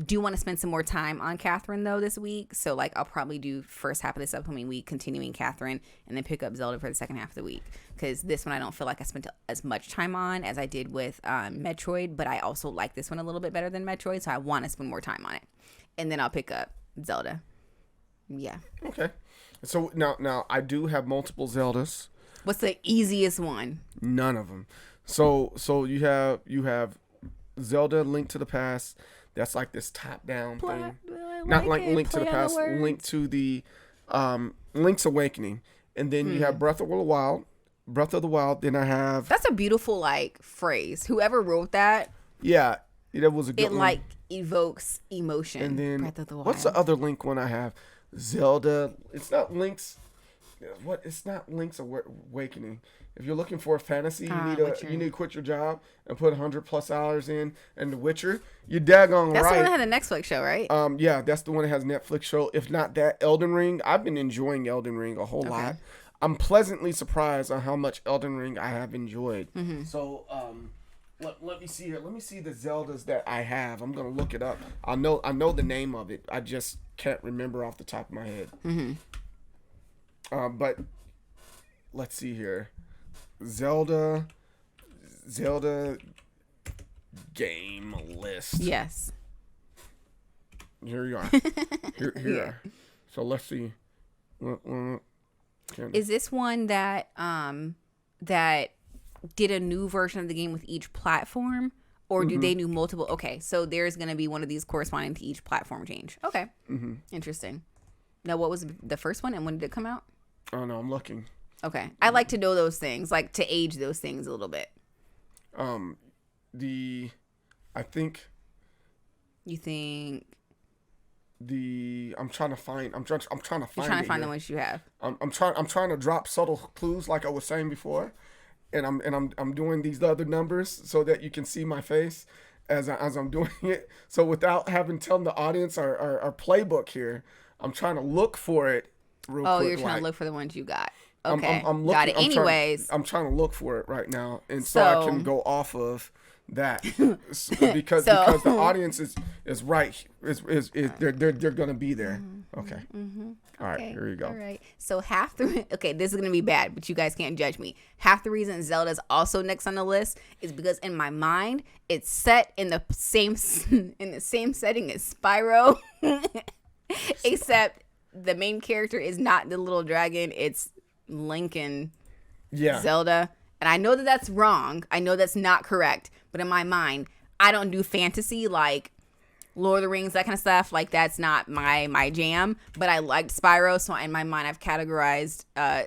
do want to spend some more time on Catherine, though, this week. So, like, I'll probably do first half of this upcoming week, continuing Catherine, and then pick up Zelda for the second half of the week. Because this one I don't feel like I spent as much time on as I did with Metroid, but I also like this one a little bit better than Metroid, so I want to spend more time on it. And then I'll pick up Zelda. Yeah. Okay. So, now I do have multiple Zeldas. What's the easiest one? None of them. So you have Zelda Link to the Past. That's like this top-down thing. Not like Link to the Past. Link to the Link's Awakening. And then you have Breath of the Wild. Then I have... That's a beautiful, like, phrase. Whoever wrote that... Yeah. That was a good one. It, like, evokes emotion. And then... Breath of the Wild. What's the other Link one I have? Zelda. It's not Link's... What? It's not Link's Awakening. If you're looking for a fantasy, you need to quit your job and put 100+ hours in. And The Witcher, you're daggone that's right. That's the one that had a Netflix show, right? Yeah, that's the one that has a Netflix show. If not that, Elden Ring. I've been enjoying Elden Ring a whole lot. I'm pleasantly surprised on how much Elden Ring I have enjoyed. Mm-hmm. So, let me see here. Let me see the Zeldas that I have. I'm gonna look it up. I know the name of it. I just can't remember off the top of my head. Mm-hmm. But let's see here. Zelda game list. Yes. Here you are. Here yeah. So let's see. Is this one that that did a new version of the game with each platform, or do they do multiple? Okay, so there's gonna be one of these corresponding to each platform change. Okay, interesting. Now, what was the first one, and when did it come out? Oh no, I'm looking. Okay, I like to know those things, like to age those things a little bit. I think. You think. I'm trying to find. I'm trying to find. You're trying to find the ones you have. I'm trying to drop subtle clues, like I was saying before, and I'm doing these other numbers so that you can see my face as I'm doing it. So without having to tell the audience our playbook here, I'm trying to look for it. Real quick, you're trying to look for the ones you got. Okay, I'm looking, got it. Anyways, I'm trying to look for it right now, and so I can go off of that because the audience is right. They're gonna be there. Okay. All right. Here you go. All right. So this is gonna be bad, but you guys can't judge me. Half the reason Zelda's also next on the list is because in my mind it's set in the same setting as Spyro, except the main character is not the little dragon. It's Link and Zelda. And I know that that's wrong. I know that's not correct. But in my mind, I don't do fantasy like Lord of the Rings, that kind of stuff. Like, that's not my jam. But I liked Spyro. So in my mind, I've categorized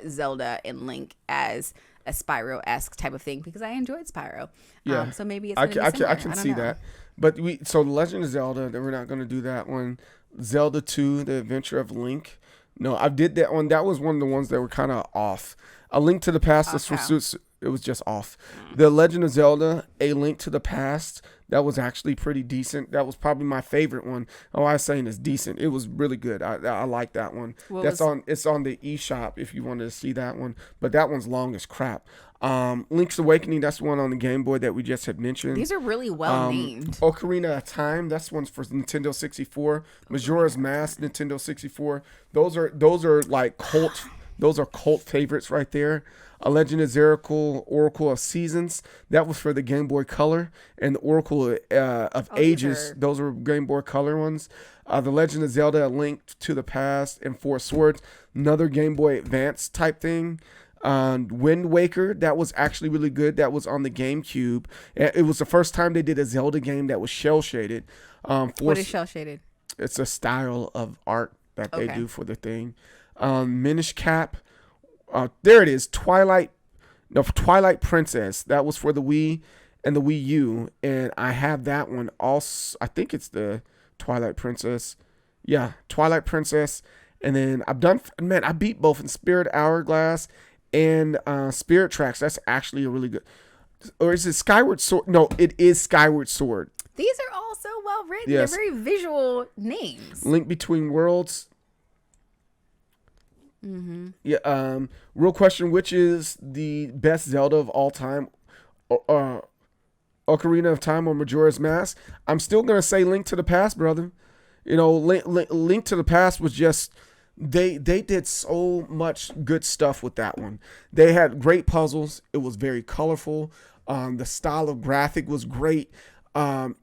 Zelda and Link as a Spyro-esque type of thing because I enjoyed Spyro. Yeah. So maybe it's I can see that. But The Legend of Zelda, then we're not going to do that one. Zelda 2, The Adventure of Link. No, I did that one. That was one of the ones that were kind of off. A Link to the Past, it was just off. The Legend of Zelda, A Link to the Past, that was actually pretty decent. That was probably my favorite one. Oh, I was saying it's decent. It was really good. I like that one. It's on the eShop if you wanted to see that one. But that one's long as crap. Link's Awakening, that's one on the Game Boy that we just had mentioned. These are really well named. Ocarina of Time, that's one's for Nintendo 64. Majora's Mask, Nintendo 64. Those are like cult. Those are cult favorites right there. A Legend of Zelda, Oracle of Seasons, that was for the Game Boy Color, and the Oracle of Ages, those were Game Boy Color ones. The Legend of Zelda, A Link to the Past, and Four Swords, another Game Boy Advance type thing. Wind Waker, that was actually really good. That was on the GameCube. It was the first time they did a Zelda game that was shell shaded. What is shell shaded? It's a style of art that they do for the thing. Minish Cap. There it is. Twilight Princess. That was for the Wii and the Wii U, and I have that one also. I think it's the Twilight Princess. Yeah, Twilight Princess. And then I beat both in Spirit Hourglass and Spirit Tracks. That's actually a really good. Or is it Skyward Sword? No, it is Skyward Sword. These are all so well written. Yes. They're very visual names. Link Between Worlds. Mm-hmm. Yeah. Real question: which is the best Zelda of all time? Ocarina of Time or Majora's Mask? I'm still gonna say Link to the Past, brother. You know, Link to the Past was just. They did so much good stuff with that one. They had great puzzles. It was very colorful. The style of graphic was great. And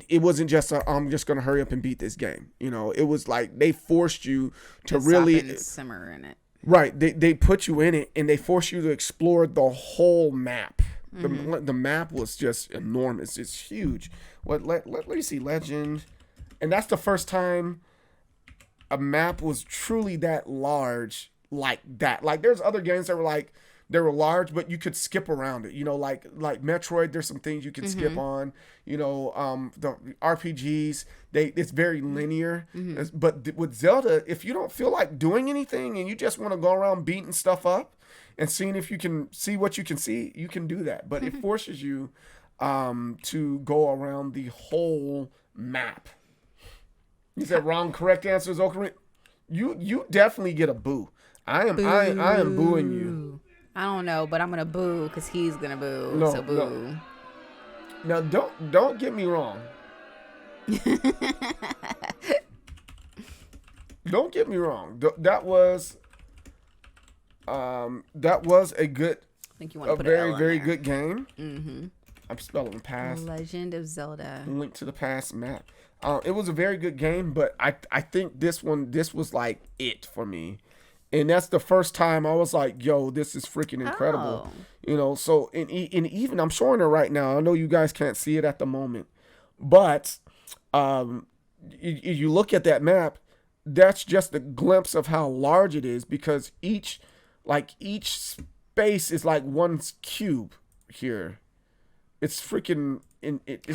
it wasn't just I'm just going to hurry up and beat this game. You know, it was like they forced you to really simmer in it. Right. They put you in it and they forced you to explore the whole map. Mm-hmm. The map was just enormous. It's huge. Let me see, Legend. And that's the first time a map was truly that large like that. Like there's other games that were like they were large, but you could skip around it. You know, like Metroid, there's some things you can skip on. You know, the RPGs, it's very linear. Mm-hmm. But with Zelda, if you don't feel like doing anything and you just want to go around beating stuff up and seeing if you can see what you can see, you can do that. But it forces you to go around the whole map. You said wrong. Correct answer is Ocarina. You definitely get a boo. I am booing you. I don't know, but I'm gonna boo because he's gonna boo. No, so boo. No. Now don't get me wrong. Don't get me wrong. That was a good. I think you want to put a very good game. Mm-hmm. I'm spelling past. Legend of Zelda. Link to the Past map. It was a very good game, but I think this was like it for me. And that's the first time I was like, yo, this is freaking incredible. Oh. You know, so and even I'm showing it right now. I know you guys can't see it at the moment. But you look at that map, that's just a glimpse of how large it is because each space is like one cube here. It's freaking.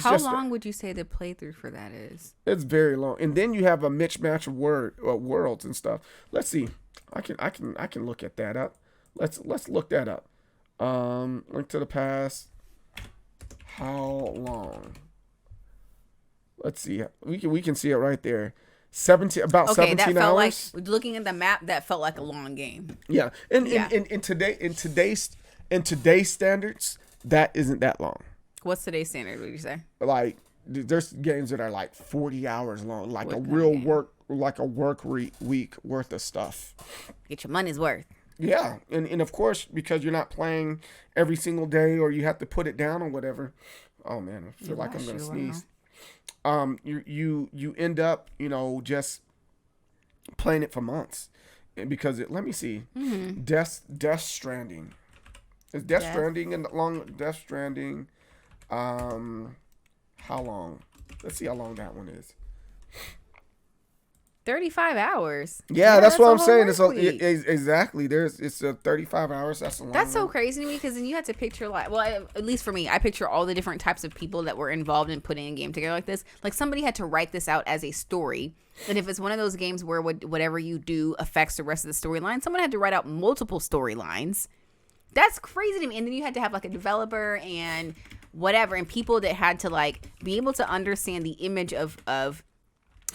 How long would you say the playthrough for that is? It's very long, and then you have a mismatch of worlds and stuff. Let's see. I can look at that up. Let's look that up. Link to the Past. How long? Let's see. We can see it right there. 17 hours. That felt like looking at the map. That felt like a long game. Yeah, in today's standards, that isn't that long. What's today's standard, would you say? Like, there's games that are like 40 hours long, like a real work week worth of stuff. Get your money's worth. Yeah, and of course, because you're not playing every single day or you have to put it down or whatever. Oh man, I feel like I'm gonna sneeze. You end up, just playing it for months, and because let me see, Death Stranding. Is Death Stranding and Death Stranding? How long? Let's see how long that one is. 35 hours. Yeah, that's what I'm saying. Exactly. It's 35 hours. That's a long. That's so crazy to me because then you have to picture at least for me, I picture all the different types of people that were involved in putting a game together like this. Like somebody had to write this out as a story. And if it's one of those games where whatever you do affects the rest of the storyline, someone had to write out multiple storylines. That's crazy to me. And then you had to have like a developer and whatever, and people that had to like be able to understand the image of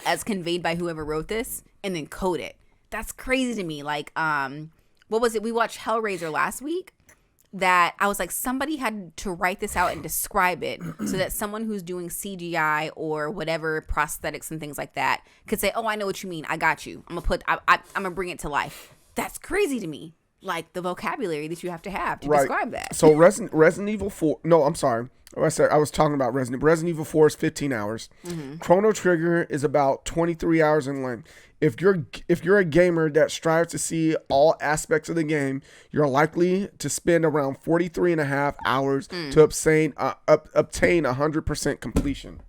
as conveyed by whoever wrote this and then code it. That's crazy to me. Like, what was it? We watched Hellraiser last week. That I was like, somebody had to write this out and describe it so that someone who's doing CGI or whatever prosthetics and things like that could say, "Oh, I know what you mean. I got you. I'm gonna bring it to life." That's crazy to me. like the vocabulary that you have to describe that. So Resident Evil 4. No, I'm sorry. I was talking about Resident Evil 4 is 15 hours. Chrono Trigger is about 23 hours in length. If you're a gamer that strives to see all aspects of the game, you're likely to spend around 43 and a half hours to obtain 100% completion.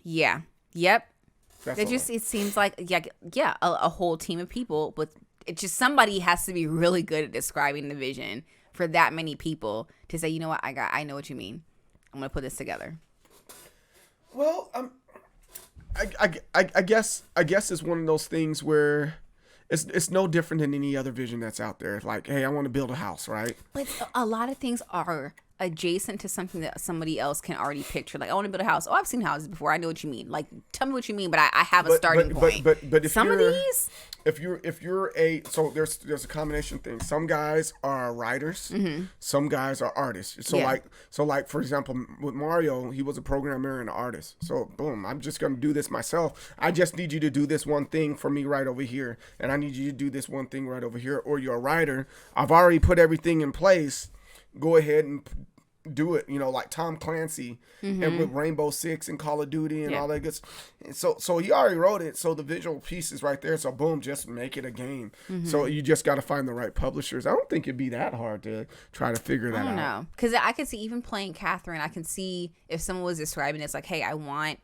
Yeah. Yep. It seems like a whole team of people, but it's just somebody has to be really good at describing the vision for that many people to say, you know what, I know what you mean. I'm gonna put this together. Well, I guess it's one of those things where it's no different than any other vision that's out there. It's like, hey, I want to build a house, right? But a lot of things are adjacent to something that somebody else can already picture. Like, I want to build a house. Oh, I've seen houses before. I know what you mean. Like, tell me what you mean, but I have a starting point. But if some of these, if you're so there's a combination thing. Some guys are writers. Some guys are artists. So like for example, with Mario, he was a programmer and an artist. So boom, I'm just gonna do this myself. I just need you to do this one thing for me right over here, and I need you to do this one thing right over here. Or you're a writer. I've already put everything in place. Go ahead and do it, like Tom Clancy and with Rainbow Six and Call of Duty and all that good stuff. So he already wrote it, so the visual piece is right there, so boom, just make it a game. So you just got to find the right publishers. I don't think it'd be that hard to try to figure that out. I don't know, because I could see, even playing Catherine, I can see if someone was describing it, it's like, hey, I want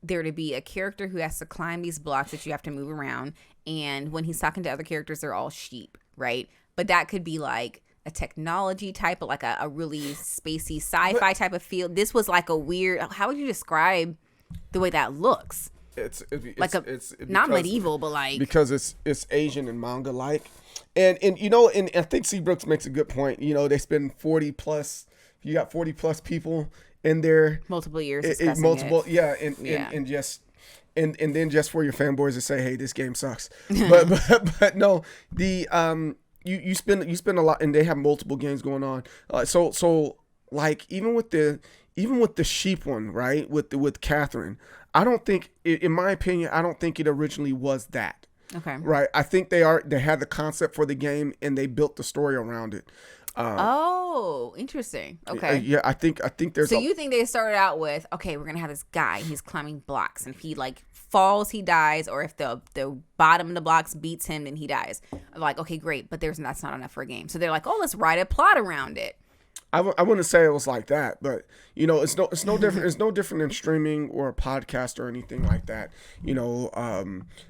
there to be a character who has to climb these blocks that you have to move around, and when he's talking to other characters, they're all sheep, right? But that could be like a technology type of, like a really spacey sci-fi type of feel. This was like a weird, how would you describe the way that looks? It's not medieval, but like, because it's Asian and manga like, and I think C. Brooks makes a good point. They spend 40 plus. You got 40 plus people in there, multiple years, and then just for your fanboys to say, hey, this game sucks. but no, the You spend a lot, and they have multiple games going on. So like even with the sheep one, right? With Catherine, I don't think, in my opinion, I don't think it originally was that. Okay. Right. I think they had the concept for the game and they built the story around it. Interesting. Okay. Yeah, I think there's. So you think they started out with, okay, we're gonna have this guy, he's climbing blocks, and if he like falls, he dies, or if the bottom of the blocks beats him, then he dies. Like, okay, great, but that's not enough for a game. So they're like, oh, let's write a plot around it. I wouldn't say it was like that, but it's no different. It's no different than streaming or a podcast or anything like that.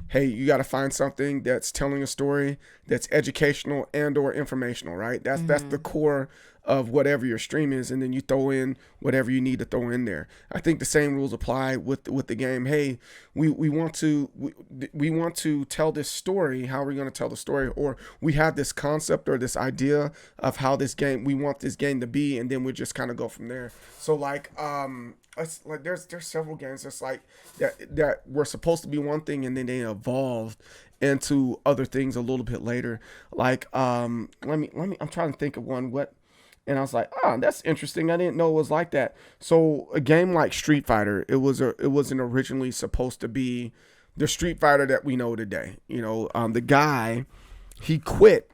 Hey, you got to find something that's telling a story that's educational and or informational, right? That's the core of whatever your stream is, and then you throw in whatever you need to throw in there. I think the same rules apply with the game. Hey, we want to tell this story. How are we going to tell the story? Or we have this concept or this idea of how we want this game to be, and then we just kind of go from there. So like it's like there's several games that's like that were supposed to be one thing, and then they evolved into other things a little bit later. Like let me I'm trying to think of one. And I was like, that's interesting. I didn't know it was like that. So a game like Street Fighter, it wasn't originally supposed to be the Street Fighter that we know today. The guy, he quit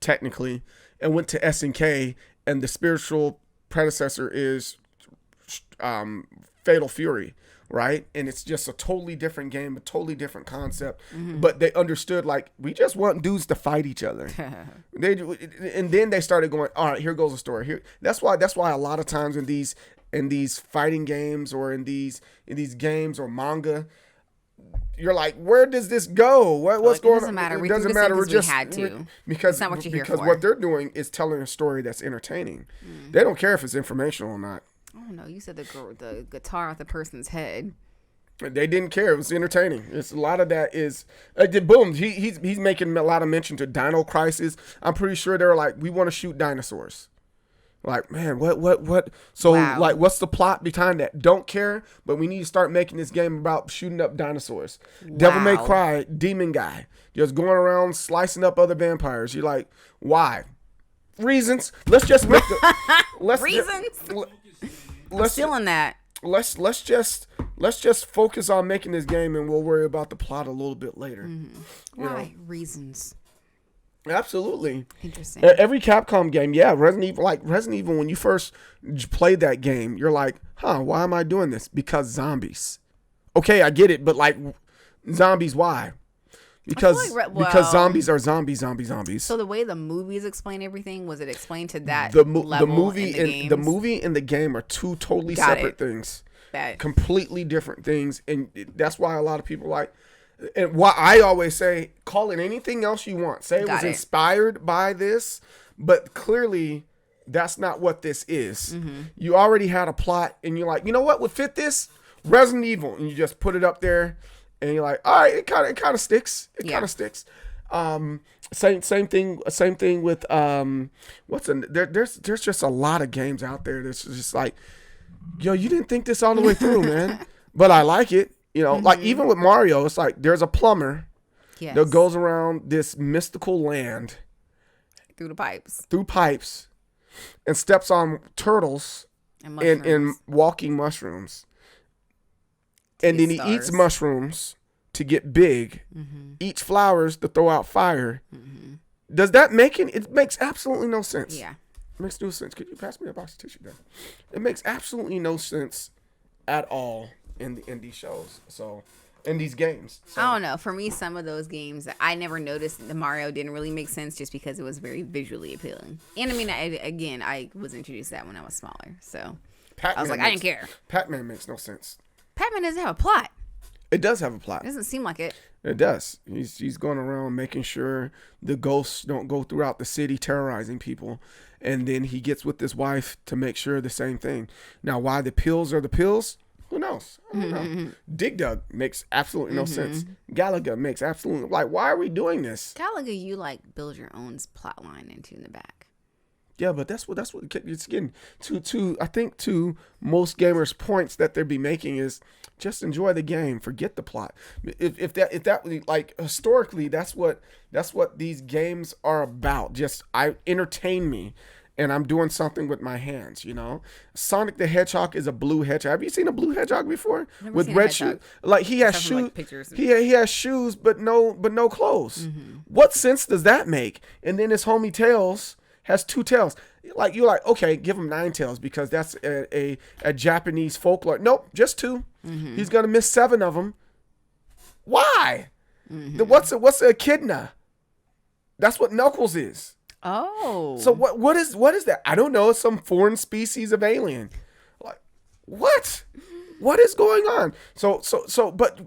technically and went to SNK, and the spiritual predecessor is Fatal Fury. Right, and it's just a totally different game, a totally different concept. But they understood, like, we just want dudes to fight each other. And then they started going, all right, here goes a story. Here, that's why a lot of times in these fighting games or in these games or manga, you're like, where does this go? What's going on? It doesn't matter. We're just had to because that's not what you're here because for. What they're doing is telling a story that's entertaining. They don't care if it's informational or not. I don't know. You said the guitar off the person's head. They didn't care. It was entertaining. It's a lot of that is boom. He's making a lot of mention to Dino Crisis. I'm pretty sure they're like, we want to shoot dinosaurs. Like, man, what? So wow. Like, what's the plot behind that? Don't care, but we need to start making this game about shooting up dinosaurs. Wow. Devil May Cry, demon guy, just going around slicing up other vampires. You're like, why? Reasons. Let's just make the reasons. I'm stealing that. Let's just focus on making this game, and we'll worry about the plot a little bit later. Why reasons? Absolutely. Interesting. Every Capcom game, yeah, Resident Evil, when you first played that game, you're like, huh, why am I doing this? Because zombies. Okay, I get it, but like, zombies, why? Because zombies are zombies. So the way the movies explain everything, was it explained to that the level movie in the games? the movie and the game are two totally separate things. Completely different things, and that's why a lot of people like. And why I always say, call it anything else you want. Say it was inspired by this, but clearly that's not what this is. Mm-hmm. You already had a plot, and you're like, you know what would fit this? Resident Evil, and you just put it up there, and you're like, all right, it kind of sticks. It kind of sticks. Same thing with there's just a lot of games out there that's just like, yo, you didn't think this all the way through, man, but I like it. You know, like even with Mario, it's like there's a plumber that goes around this mystical land through pipes, and steps on turtles and walking mushrooms. And then he eats mushrooms to get big, eats flowers to throw out fire. Mm-hmm. Does that make it? It makes absolutely no sense. Yeah. It makes no sense. Could you pass me a box of tissue there? It makes absolutely no sense at all in these shows. So, in these games. So. I don't know. For me, some of those games, I never noticed the Mario didn't really make sense just because it was very visually appealing. And I mean, I was introduced to that when I was smaller. So, I was like, I didn't care. Pac-Man makes no sense. Pac-Man doesn't have a plot. It does have a plot. It doesn't seem like it. It does. He's going around making sure the ghosts don't go throughout the city terrorizing people. And then he gets with his wife to make sure the same thing. Now, why the pills are the pills? Who knows? I don't know. Dig Dug makes absolutely no sense. Galaga makes absolutely... Like, why are we doing this? Galaga, you, like, build your own plot line into in the back. Yeah, but that's what it's getting to. I think to most gamers' points that they'd be making is just enjoy the game, forget the plot. If that like historically, that's what these games are about. Just entertain me, and I'm doing something with my hands. You know, Sonic the Hedgehog is a blue hedgehog. Have you seen a blue hedgehog before with red shoes? Like he has shoes. Like he has shoes, but no clothes. Mm-hmm. What sense does that make? And then his homie Tails has 2 tails. Like you're like, okay, give him 9 tails because that's a Japanese folklore. Nope, just 2. Mm-hmm. He's gonna miss 7 of them. Why? Mm-hmm. What's a echidna? That's what Knuckles is. Oh. So what is that? I don't know. It's some foreign species of alien. Like what? What is going on? But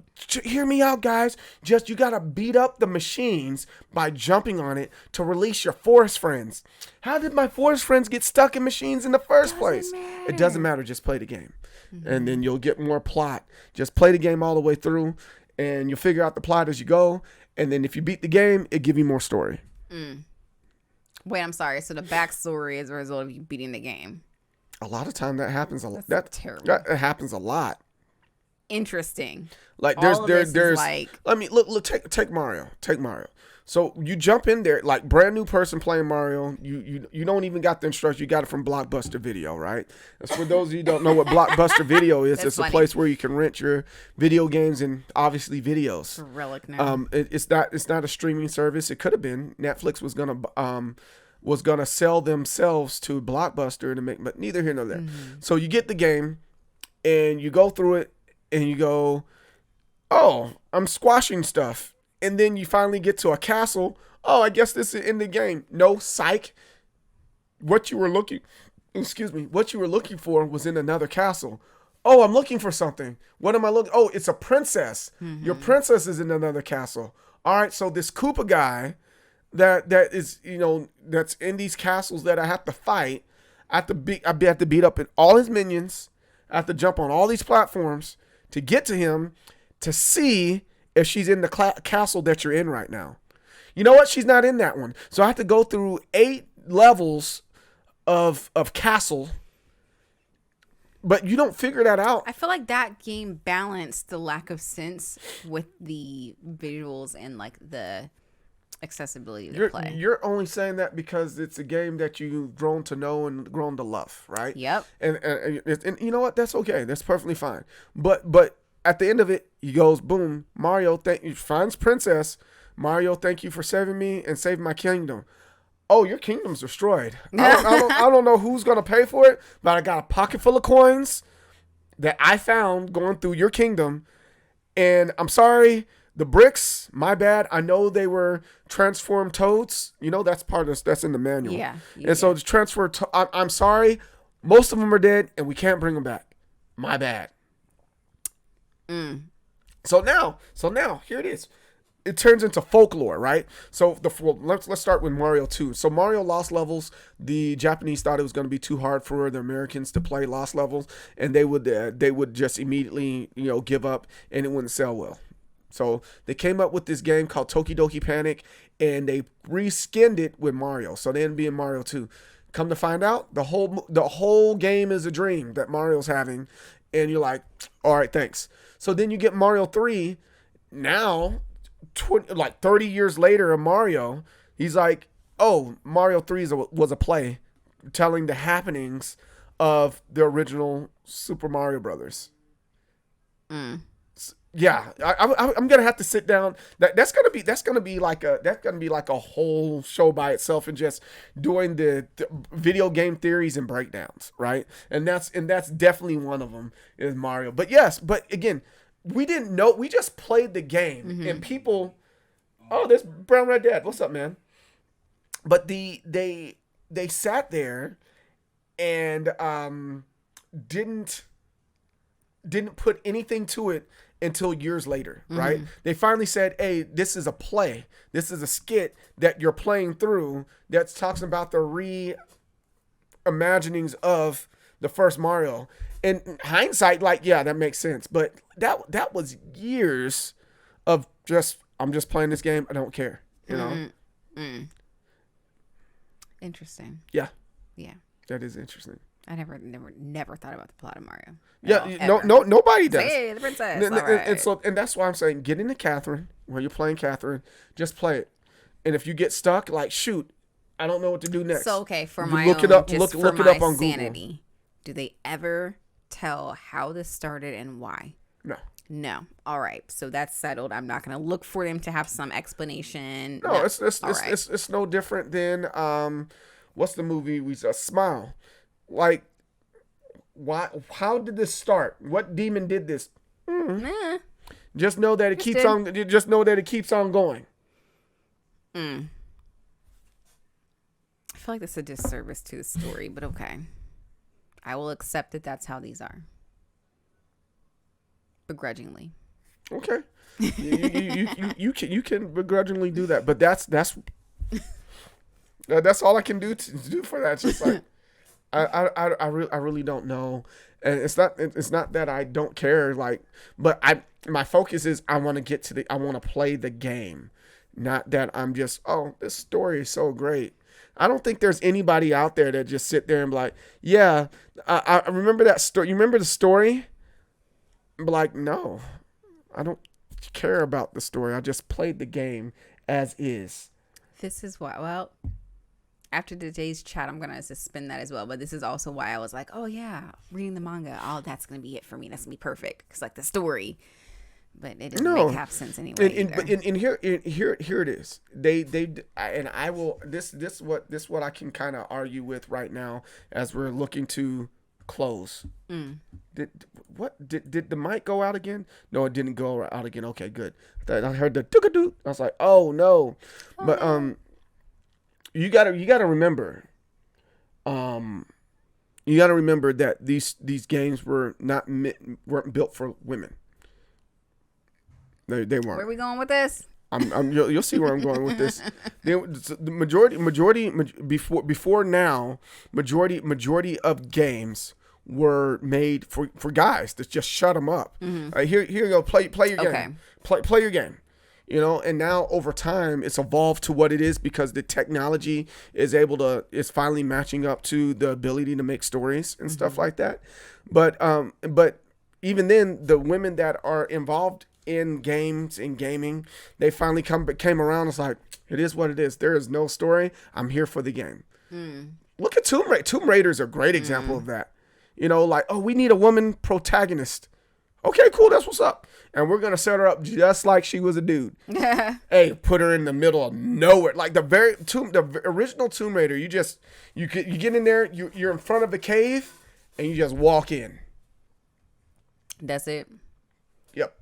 hear me out, guys. Just you gotta beat up the machines by jumping on it to release your forest friends. How did my forest friends get stuck in machines in the first place? It doesn't matter. Just play the game, and then you'll get more plot. Just play the game all the way through, and you'll figure out the plot as you go. And then if you beat the game, it give you more story. Wait, I'm sorry. So the backstory is a result of you beating the game. A lot of time that happens. That's terrible. That happens a lot. Interesting. Like there's like. I mean, look. Take Mario. Take Mario. So you jump in there like brand new person playing Mario. You don't even got the instructions. You got it from Blockbuster Video, right? That's for those of you who don't know what Blockbuster Video is. It's funny. A place where you can rent your video games and obviously videos. It's a relic now. It's not a streaming service. It could have been. Netflix was gonna sell themselves to Blockbuster to make, but neither here nor there. Mm-hmm. So you get the game, and you go through it, and you go, "Oh, I'm squashing stuff," and then you finally get to a castle. Oh, I guess this is in the game. No, psych. What you were looking for was in another castle. Oh, I'm looking for something. What am I looking? Oh, it's a princess. Mm-hmm. Your princess is in another castle. All right, so this Koopa guy. That is, you know, that's in these castles that I have to fight. I have to beat up all his minions. I have to jump on all these platforms to get to him to see if she's in the castle that you're in right now. You know what? She's not in that one. So I have to go through 8 levels of castle. But you don't figure that out. I feel like that game balanced the lack of sense with the visuals and like the accessibility to play. You're only saying that because it's a game that you've grown to know and grown to love, right? Yep. And you know what? That's okay. That's perfectly fine. But at the end of it, he goes, boom, Mario finds Princess. Mario, thank you for saving me and saving my kingdom. Oh, your kingdom's destroyed. I don't know who's going to pay for it, but I got a pocket full of coins that I found going through your kingdom. And I'm sorry, the bricks, my bad. I know they were transformed toads. You know, that's that's in the manual. Yeah. And so the transfer, I'm sorry. Most of them are dead and we can't bring them back. My bad. So now, here it is. It turns into folklore, right? So let's start with Mario 2. So Mario Lost Levels, the Japanese thought it was going to be too hard for the Americans to play Lost Levels, and they would just immediately give up, and it wouldn't sell well. So they came up with this game called Tokidoki Panic, and they reskinned it with Mario. So they ended up being Mario 2. Come to find out, the whole game is a dream that Mario's having, and you're like, all right, thanks. So then you get Mario 3. Now, 30 years later of Mario, he's like, oh, Mario 3 was a play telling the happenings of the original Super Mario Brothers. Yeah, I'm gonna have to sit down. That's gonna be like a whole show by itself, and just doing the video game theories and breakdowns, right? And that's definitely one of them is Mario. But again, we didn't know. We just played the game, and people. Oh, there's Brown Red Dad. What's up, man? But they sat there and didn't put anything to it until years later, right? They finally said, hey, this is a play. This is a skit that you're playing through that's talking about the reimaginings of the first Mario. In hindsight, that makes sense. But that was years of I'm just playing this game. I don't care, you know? Interesting. Yeah. Yeah. That is interesting. I never thought about the plot of Mario. Nobody does. Hey, the princess. And that's why I'm saying, get into Catherine when you're playing Catherine. Just play it, and if you get stuck, shoot, I don't know what to do next. So for you my look own, it up, just look for it up my on sanity, Google. Do they ever tell how this started and why? No. All right. So that's settled. I'm not going to look for them to have some explanation. No. It's no different than what's the movie we saw? Smile. Like, why? How did this start? What demon did this? Just know that it keeps on. Just know that it keeps on going. I feel like this is a disservice to the story, but okay. I will accept that that's how these are. Begrudgingly. Okay. You can begrudgingly do that, but that's all I can do for that. It's just like I really don't know, and it's not that I don't care, but my focus is I want to play the game, not that I'm just, oh, this story is so great. I don't think there's anybody out there that just sit there and be like, yeah, I remember that story. You remember the story? But like, no, I don't care about the story. I just played the game as is. This is why, well, after today's chat, I'm going to suspend that as well. But this is also why I was like, oh, yeah, reading the manga. Oh, that's going to be it for me. That's going to be perfect. Because, the story. But it doesn't make half sense anyway. And here it is. I will. This what I can kind of argue with right now as we're looking to close. Did the mic go out again? No, it didn't go out again. Okay, good. I heard the doo-ga-doo. I was like, oh no. But you gotta remember. You gotta remember that these games weren't built for women. They weren't. Where are we going with this? You'll see where I'm going with this. The majority before now, majority of games were made for guys to just shut them up. Here you go, play your game. Play your game. And now over time it's evolved to what it is because the technology is finally matching up to the ability to make stories and stuff like that. But even then, the women that are involved in games and gaming, they finally came around. It's like, it is what it is. There is no story. I'm here for the game. Look at Tomb Raider. Tomb Raider is a great example of that. Oh, we need a woman protagonist. Okay, cool. That's what's up. And we're going to set her up just like she was a dude. Hey, put her in the middle of nowhere. Like the original Tomb Raider, you get in there, you're in front of the cave, and you just walk in. That's it? Yep.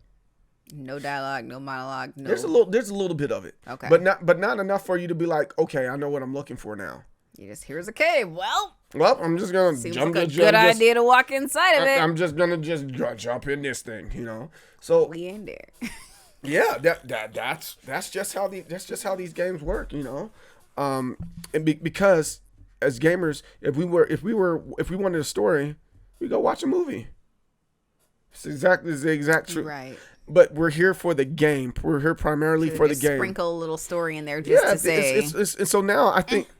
No dialogue, no monologue. No. There's a little bit of it. Okay. But not enough for you to be like, okay, I know what I'm looking for now. Here's a cave. Well, I'm just gonna jump. Like a good idea to walk inside of it. I'm just gonna jump in this thing, So we in there. Yeah, that's just how these games work, and because as gamers, if we wanted a story, we go watch a movie. It's the exact truth. Right. But we're here for the game. We're here primarily for the game. Sprinkle a little story in there just to say. So now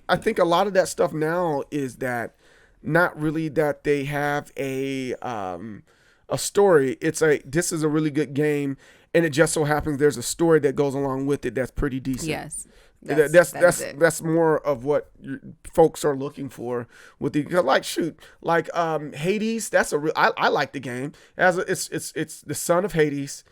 I think a lot of that stuff now is that not really that they have a story. It's this is a really good game, and it just so happens there's a story that goes along with it that's pretty decent. Yes. That's more of what folks are looking for with Hades. That's a real. I like the game. It's the son of Hades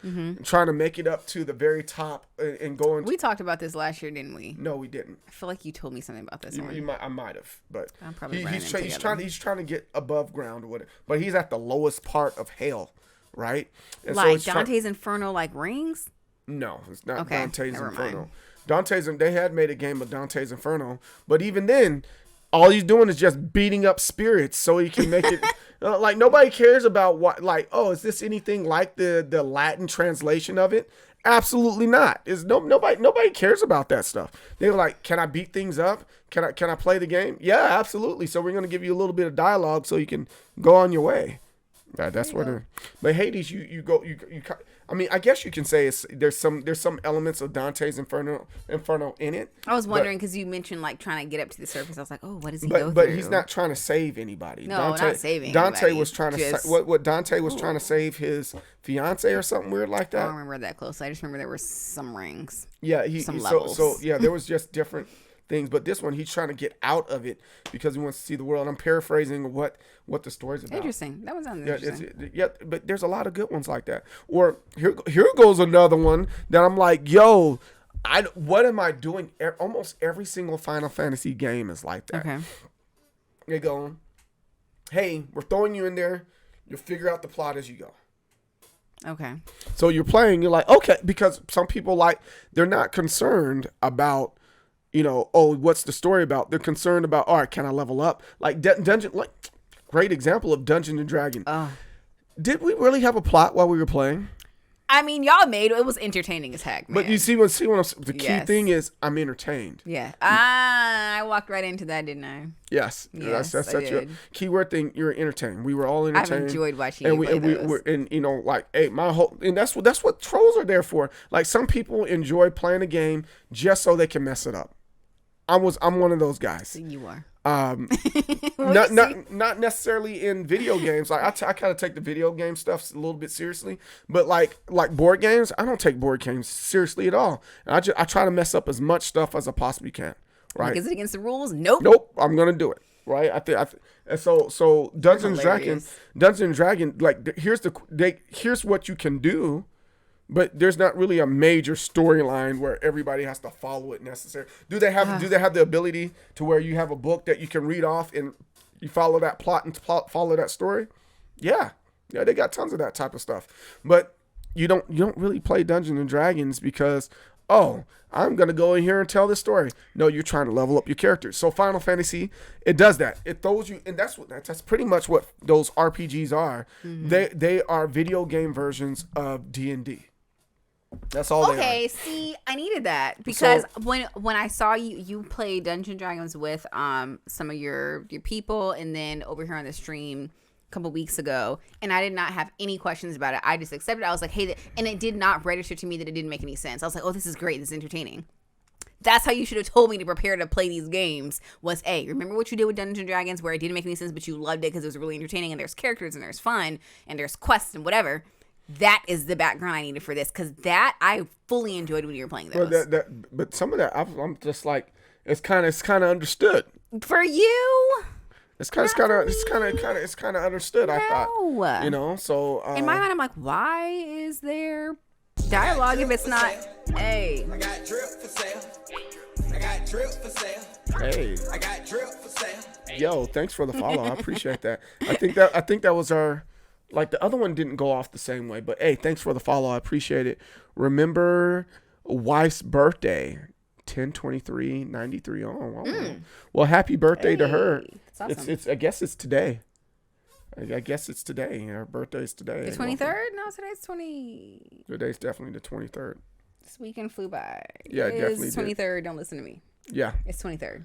trying to make it up to the very top and going. We talked about this last year, didn't we? No, we didn't. I feel like you told me something about this one. I might have, but I'm probably he's trying to get above ground or whatever. But he's at the lowest part of hell, right? And like Dante's Inferno, like Rings. No, it's not Dante's Inferno. Mind. They had made a game of Dante's Inferno, but even then, all he's doing is just beating up spirits so he can make it. Like nobody cares about what. Like, oh, is this anything like the Latin translation of it? Absolutely not. Nobody cares about that stuff. They're like, can I beat things up? Can I play the game? Yeah, absolutely. So we're gonna give you a little bit of dialogue so you can go on your way. That's what. But Hades, you go. I mean, I guess you can say there's some elements of Dante's Inferno in it. I was wondering because you mentioned like trying to get up to the surface. I was like, oh, what does he go through? But he's not trying to save anybody. No, not saving Dante anybody. was trying to what Dante was trying to save his fiance or something weird like that. I don't remember that closely. I just remember there were some rings. Yeah, levels. So there was just different things, but this one he's trying to get out of it because he wants to see the world. I'm paraphrasing what the story's about. Interesting. That was interesting. But there's a lot of good ones like that. Or here goes another one that I'm like, yo, what am I doing? Almost every single Final Fantasy game is like that. Okay. They go, hey, we're throwing you in there. You'll figure out the plot as you go. Okay. So you're playing. You're like, okay, because some people they're not concerned about. What's the story about? They're concerned about, all right, can I level up? Like Dungeon, great example of Dungeons and Dragons. Did we really have a plot while we were playing? I mean, y'all made it was entertaining as heck, man. But you see the key thing is I'm entertained. Yeah. I walked right into that, didn't I? Yes. That's your keyword thing. You're entertained. We were all entertained. I've enjoyed watching you play those. That's what trolls are there for. Like some people enjoy playing a game just so they can mess it up. I'm one of those guys. You are. Not necessarily in video games. Like I kind of take the video game stuff a little bit seriously, but like board games, I don't take board games seriously at all. And I try to mess up as much stuff as I possibly can. Right? Like, is it against the rules? Nope. Nope. I'm gonna do it. Right. And so Dungeons and Dragons. Like here's what you can do. But there's not really a major storyline where everybody has to follow it necessarily. Do they have the ability to where you have a book that you can read off and you follow that plot and follow that story? Yeah, they got tons of that type of stuff. But you don't really play Dungeons and Dragons because I'm gonna go in here and tell this story. No, you're trying to level up your characters. So Final Fantasy, it does that. It throws you, and that's pretty much what those RPGs are. Mm-hmm. They are video game versions of D&D. That's all they are. Okay, see, I needed that because when I saw you play Dungeons and Dragons with some of your people, and then over here on the stream a couple weeks ago, and I did not have any questions about it. I just accepted it. I was like, hey, and it did not register to me that it didn't make any sense. I was like, oh, this is great. This is entertaining. That's how you should have told me to prepare to play these games was, remember what you did with Dungeons & Dragons where it didn't make any sense, but you loved it because it was really entertaining and there's characters and there's fun and there's quests and whatever. That is the background I needed for this because that I fully enjoyed when you were playing those. But some of that I'm just like it's kind of understood for you. It's kind of understood. I thought, you know. So in my mind, I'm like, why is there dialogue if it's not? Hey, I got drip for sale. I got drip for sale. Hey, I got drip for sale. Yo, thanks for the follow. I appreciate that. I think that was our. Like the other one didn't go off the same way, but hey, thanks for the follow. I appreciate it. Remember wife's birthday, 10/23/93. Oh, wow. Well, happy birthday to her. That's awesome. It's I guess it's today. I guess it's today. Her birthday's today. The 23rd? No, today's 20. Today's definitely the 23rd. This weekend flew by. Yeah, it definitely It's 23rd. Don't listen to me. Yeah. It's 23rd.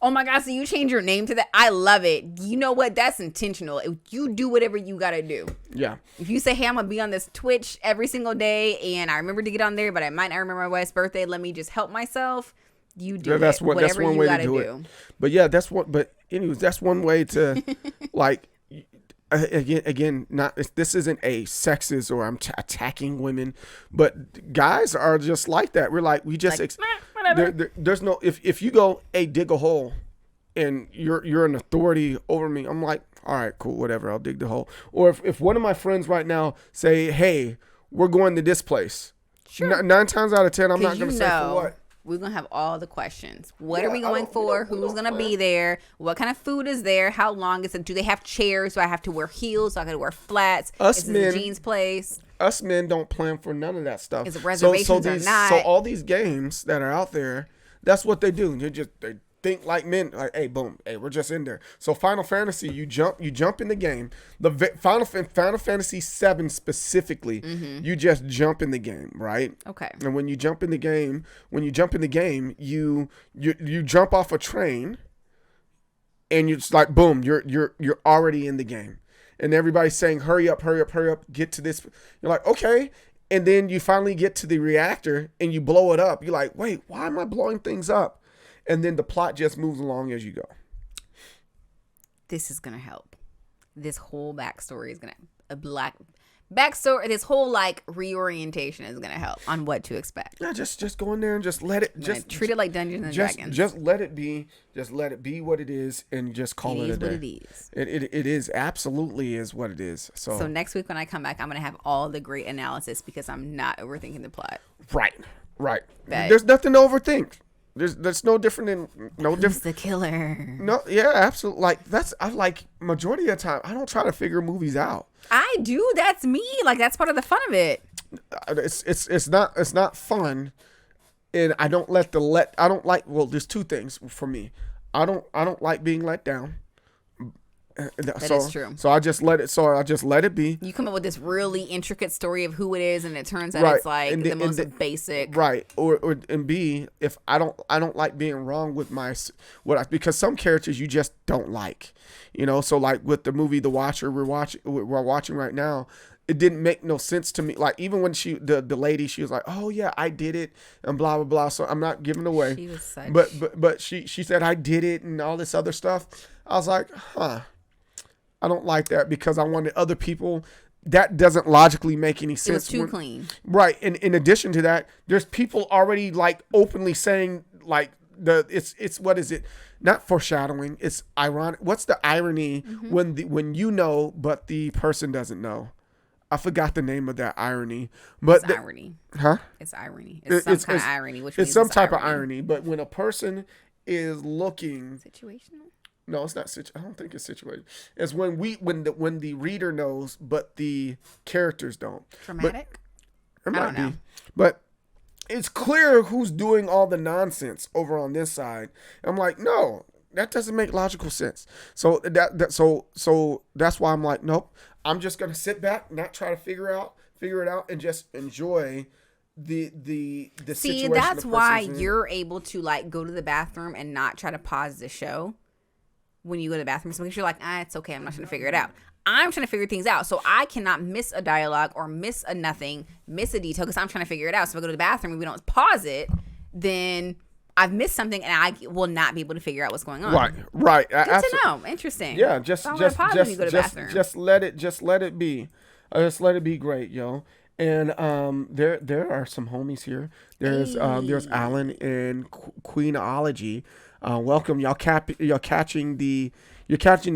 Oh my God, so you change your name to that? I love it. You know what? That's intentional. You do whatever you got to do. Yeah. If you say, hey, I'm going to be on this Twitch every single day and I remember to get on there, but I might not remember my wife's birthday. Let me just help myself. You do that's one way to do it. But yeah, that's one way to like, again, this isn't a sexist or I'm attacking women, but guys are just like that. We're like, we just, there's no, if you go, hey, dig a hole and you're an authority over me, I'm like, all right, cool, whatever, I'll dig the hole. Or if one of my friends right now say, hey, we're going to this place, sure. 9 times out of 10, I'm not going to say for what. We're going to have all the questions. What are we going for? Who's going to be there? What kind of food is there? How long is it? Do they have chairs? Do I have to wear heels? Do I got to wear flats? Is this a jeans place? Us men don't plan for none of that stuff. Is it reservations or not? So all these games that are out there, that's what they do. They think like men. Like, hey, boom, hey, we're just in there. So Final Fantasy, you jump in the game. The Final Fantasy 7 specifically, you just jump in the game, right? Okay. And when you jump in the game, you jump off a train, and you're just like, boom, you're already in the game. And everybody's saying, hurry up, get to this. You're like, okay. And then you finally get to the reactor and you blow it up. You're like, wait, why am I blowing things up? And then the plot just moves along as you go. This is going to help. This whole backstory is going to, backstory, this whole like reorientation is going to help on what to expect. Yeah, just go in there and just let it, just treat it like Dungeons and Dragons. Just let it be what it is and just call it a day. It is what it is. It is absolutely is what it is. So next week when I come back, I'm going to have all the great analysis because I'm not overthinking the plot. Right. There's nothing to overthink. That's no different than Who's the killer? No, yeah, absolutely. Like I like majority of the time I don't try to figure movies out. I do. That's me. Like that's part of the fun of it. It's not fun, and I don't like. Well, there's two things for me. I don't like being let down. That is true. So I just let it be. You come up with this really intricate story of who it is, and it turns out it's like the most basic. Right. And B, if I don't like being wrong with because some characters you just don't like, you know. So like with the movie The Watcher we're watching right now, it didn't make no sense to me. Like even when the lady, she was like, oh yeah, I did it and blah blah blah. So I'm not giving it away. She was such... But she said I did it and all this other stuff. I was like, I don't like that because I wanted other people. That doesn't logically make any sense. It was too clean. Right. And in addition to that, there's people already like openly saying like it's what is it? Not foreshadowing. It's ironic. What's the irony when you know but the person doesn't know? I forgot the name of that irony. But it's irony. Huh? It's irony. It's some kind of irony. Which it's some type of irony. But when a person is looking situational. No, it's not. I don't think it's situated. It's when the reader knows, but the characters don't. Dramatic. It might be, but it's clear who's doing all the nonsense over on this side. I'm like, no, that doesn't make logical sense. So so that's why I'm like, nope. I'm just gonna sit back, not try to figure it out, and just enjoy the situation. See, that's why you're able to like go to the bathroom and not try to pause the show. When you go to the bathroom, so because you're like, it's okay, I'm not trying to figure it out. I'm trying to figure things out, so I cannot miss a dialogue or miss a nothing, miss a detail, because I'm trying to figure it out. So if I go to the bathroom and we don't pause it, then I've missed something and I will not be able to figure out what's going on. Right. Good to know. Interesting. Yeah, just let it be. Just let it be great, yo. And there are some homies here. There's Alan and Queenology. Welcome, y'all. You're catching the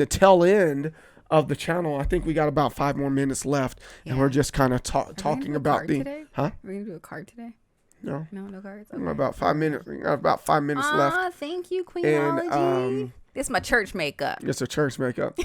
tail end of the channel. I think we got about 5 more minutes left, and we're just kind of talking about the. Today? Huh? We're gonna do a card today. No, no cards. Okay. We got about 5 minutes. We got about 5 minutes left. Thank you, Queenology. And it's my church makeup. It's a church makeup.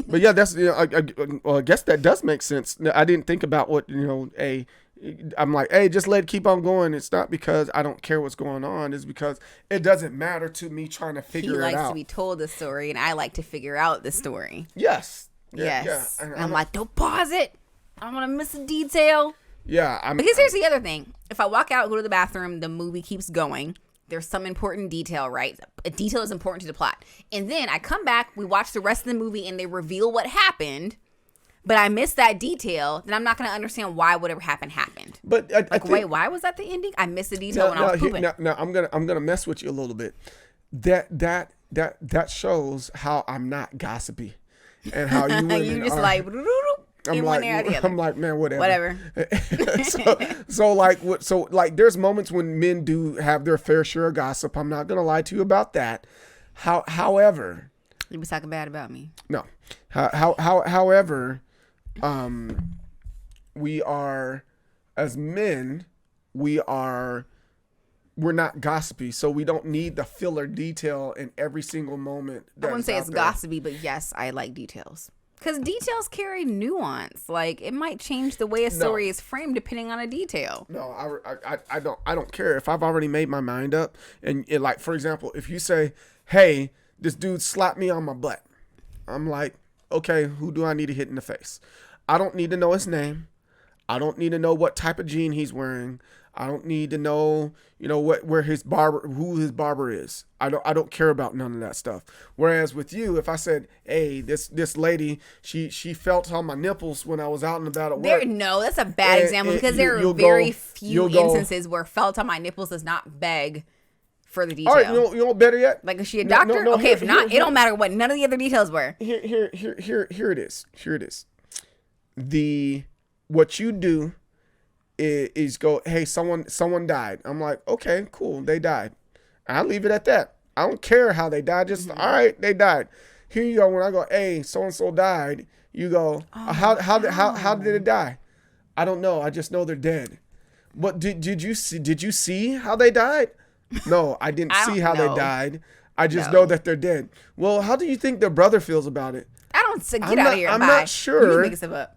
But yeah, that's I guess that does make sense. I didn't think about what I'm like, hey, just keep on going. It's not because I don't care what's going on. It's because it doesn't matter to me trying to figure it out. He likes to be told the story, and I like to figure out the story. Yes. Yes. Yeah. And I'm like, don't pause it. I don't want to miss a detail. Yeah. Because here's the other thing. If I walk out, go to the bathroom, the movie keeps going. There's some important detail, right? A detail is important to the plot. And then I come back, we watch the rest of the movie, and they reveal what happened. But I missed that detail, then I'm not going to understand why whatever happened. But I think, wait, why was that the ending? I missed the detail when I was pooping. Now I'm gonna mess with you a little bit. That shows how I'm not gossipy, and how you women you just are, like. I'm like, man, whatever. so there's moments when men do have their fair share of gossip. I'm not gonna lie to you about that. However, you was talking bad about me. No, however, we are, as men, we're not gossipy, so we don't need the filler detail in every single moment. I wouldn't say it's gossipy, but yes, I like details. Because details carry nuance. Like, it might change the way a story is framed depending on a detail. No, I don't care if I've already made my mind up. And like, for example, if you say, hey, this dude slapped me on my butt, I'm like, okay, who do I need to hit in the face? I don't need to know his name. I don't need to know what type of jean he's wearing. I don't need to know, who his barber is. I don't care about none of that stuff. Whereas with you, if I said, hey, this lady, she felt on my nipples when I was out and about at work. No, that's a bad example because there are very few instances where felt on my nipples does not beg for the detail. All right, you know better yet? Like, is she a doctor? No, okay, if not, it don't matter what none of the other details were. Here it is. What you do is go, hey, someone died. I'm like, okay, cool, they died. I'll leave it at that. I don't care how they died. Just all right, they died. Here you go. When I go, hey, so and so died, you go, how did it die? I don't know. I just know they're dead. What did you see how they died? No, I didn't see how they died. I just know that they're dead. Well, how do you think their brother feels about it? Get out of here. I'm not sure.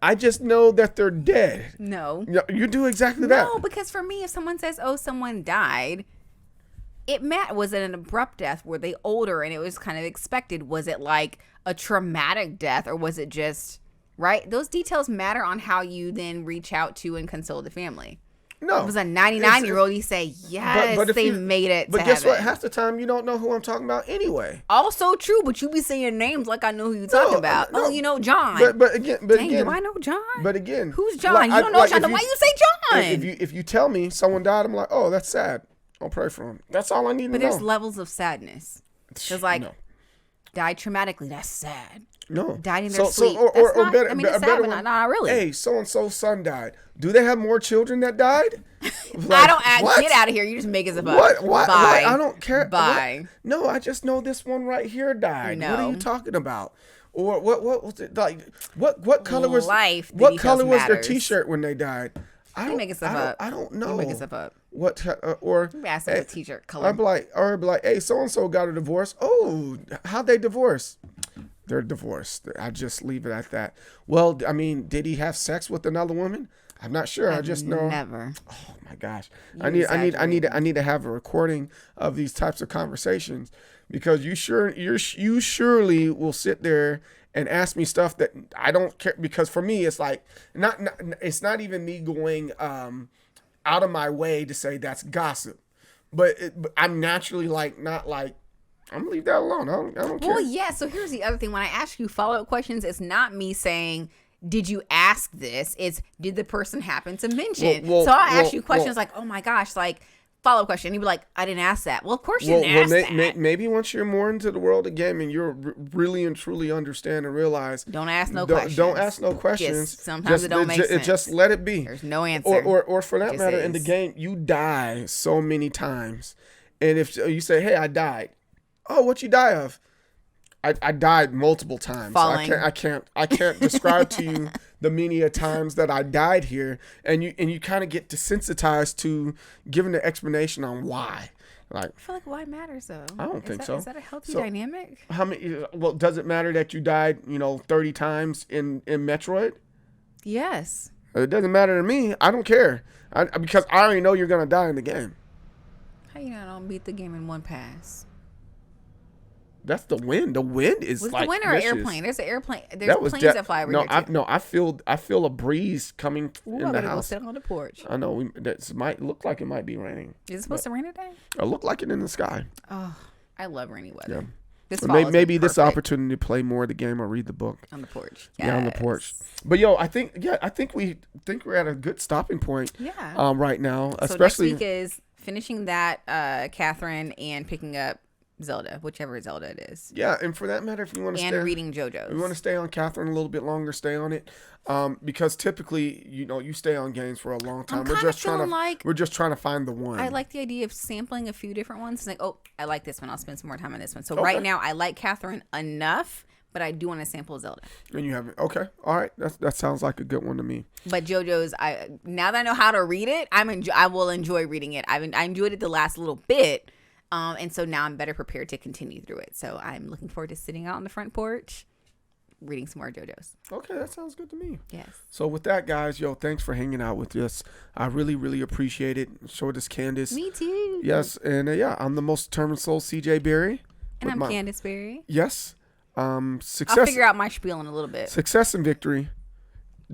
I just know that they're dead. No. You do exactly that. No, because for me, if someone says, oh, someone died, was it an abrupt death? Were they older and it was kind of expected? Was it like a traumatic death, or was it just, right? Those details matter on how you then reach out to and console the family. No. If it was a 99-year-old, you say, yes, but they made it to But guess what? heaven. Half the time, you don't know who I'm talking about anyway. Also true, but you be saying names like I know who you're talking about. No. Oh, you know John. But again, do I know John? But again. Who's John? You don't know John. Why you say John? If you tell me someone died, I'm like, oh, that's sad. I'll pray for him. That's all I need to know. But there's levels of sadness. There's died traumatically. That's sad. No. Died in their sleep. Or better, it's sad, but not really. Hey, so-and-so's son died. Do they have more children that died? Get out of here. You just make us a buck. What? Bye. I don't care. Bye. No, I just know this one right here died. No. What are you talking about? Or what was it like? What color was life? What color was their T-shirt when they died? You make stuff up. I don't know. You make stuff up. What or ask them what T-shirt color? I'd be like, hey, so and so got a divorce. Oh, how'd they divorce? They're divorced. I just leave it at that. Well, I mean, did he have sex with another woman? I'm not sure. I just know. Never. Oh my gosh. I need to have a recording of these types of conversations, because you surely will sit there and ask me stuff that I don't care, because for me it's like it's not even me going out of my way to say that's gossip, but I'm naturally I'm gonna leave that alone. I don't care. Well, yeah. So here's the other thing. When I ask you follow-up questions, it's not me saying, did you ask this? It's, did the person happen to mention? So I'll ask you questions like, oh my gosh, like, follow-up question. You'd be like, I didn't ask that. Well, of course you didn't ask that. Maybe once you're more into the world of gaming, you'll really and truly understand and realize. Don't ask no questions. Don't ask no questions. Sometimes it don't make sense. Just let it be. There's no answer. Or for that matter, in the game, you die so many times. And if you say, hey, I died. Oh, what you die of? I died multiple times. Falling. I can't describe to you the many a times that I died here, and you kind of get desensitized to giving the explanation on why. Like, I feel like why matters though. I don't think so. Is that a healthy dynamic? How many? Well, does it matter that you died 30 times in Metroid? Yes. It doesn't matter to me. I don't care. Because I already know you're gonna die in the game. How you not gonna beat the game in one pass? That's the wind. The wind is was like the wind or an vicious. airplane? There's an airplane. There's planes that fly over here too. I feel a breeze coming in the house. Go sit on the porch. I know that might look like it might be raining. Is it supposed to rain today? It look like it in the sky. Oh, I love rainy weather. Yeah. This maybe this opportunity to play more of the game or read the book on the porch. Yes. Yeah, on the porch. But I think we're at a good stopping point. Yeah. Right now, so especially next week is finishing that Catherine and picking up Zelda, whichever Zelda it is. Yeah, and for that matter, if you want to and reading JoJo's, you want to stay on Catherine a little bit longer, stay on it, because typically, you stay on games for a long time. We're just trying to find the one. I like the idea of sampling a few different ones. Like, oh, I like this one. I'll spend some more time on this one. So right now, I like Catherine enough, but I do want to sample Zelda. And you haven't? Okay, all right. That sounds like a good one to me. But JoJo's, now that I know how to read it, I will enjoy reading it. I enjoyed it the last little bit. And so now I'm better prepared to continue through it. So I'm looking forward to sitting out on the front porch, reading some more JoJo's. Okay, that sounds good to me. Yes. So with that, guys, thanks for hanging out with us. I really, really appreciate it. So does Candace. Me too. Yes, and I'm the most determined soul, CJ Berry. And I'm Candace Berry. Yes. Success. I'll figure out my spiel in a little bit. Success and victory.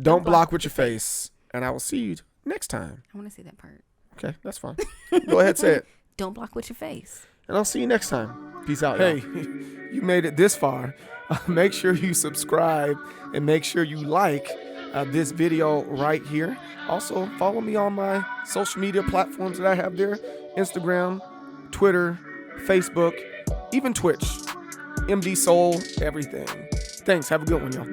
Don't block with your face. And I will see you next time. I want to say that part. Okay, that's fine. Go ahead, say it. Don't block with your face. And I'll see you next time. Peace out. Hey, you made it this far. Make sure you subscribe and make sure you like this video right here. Also, follow me on my social media platforms that I have there. Instagram, Twitter, Facebook, even Twitch. MDSoul, everything. Thanks. Have a good one, y'all.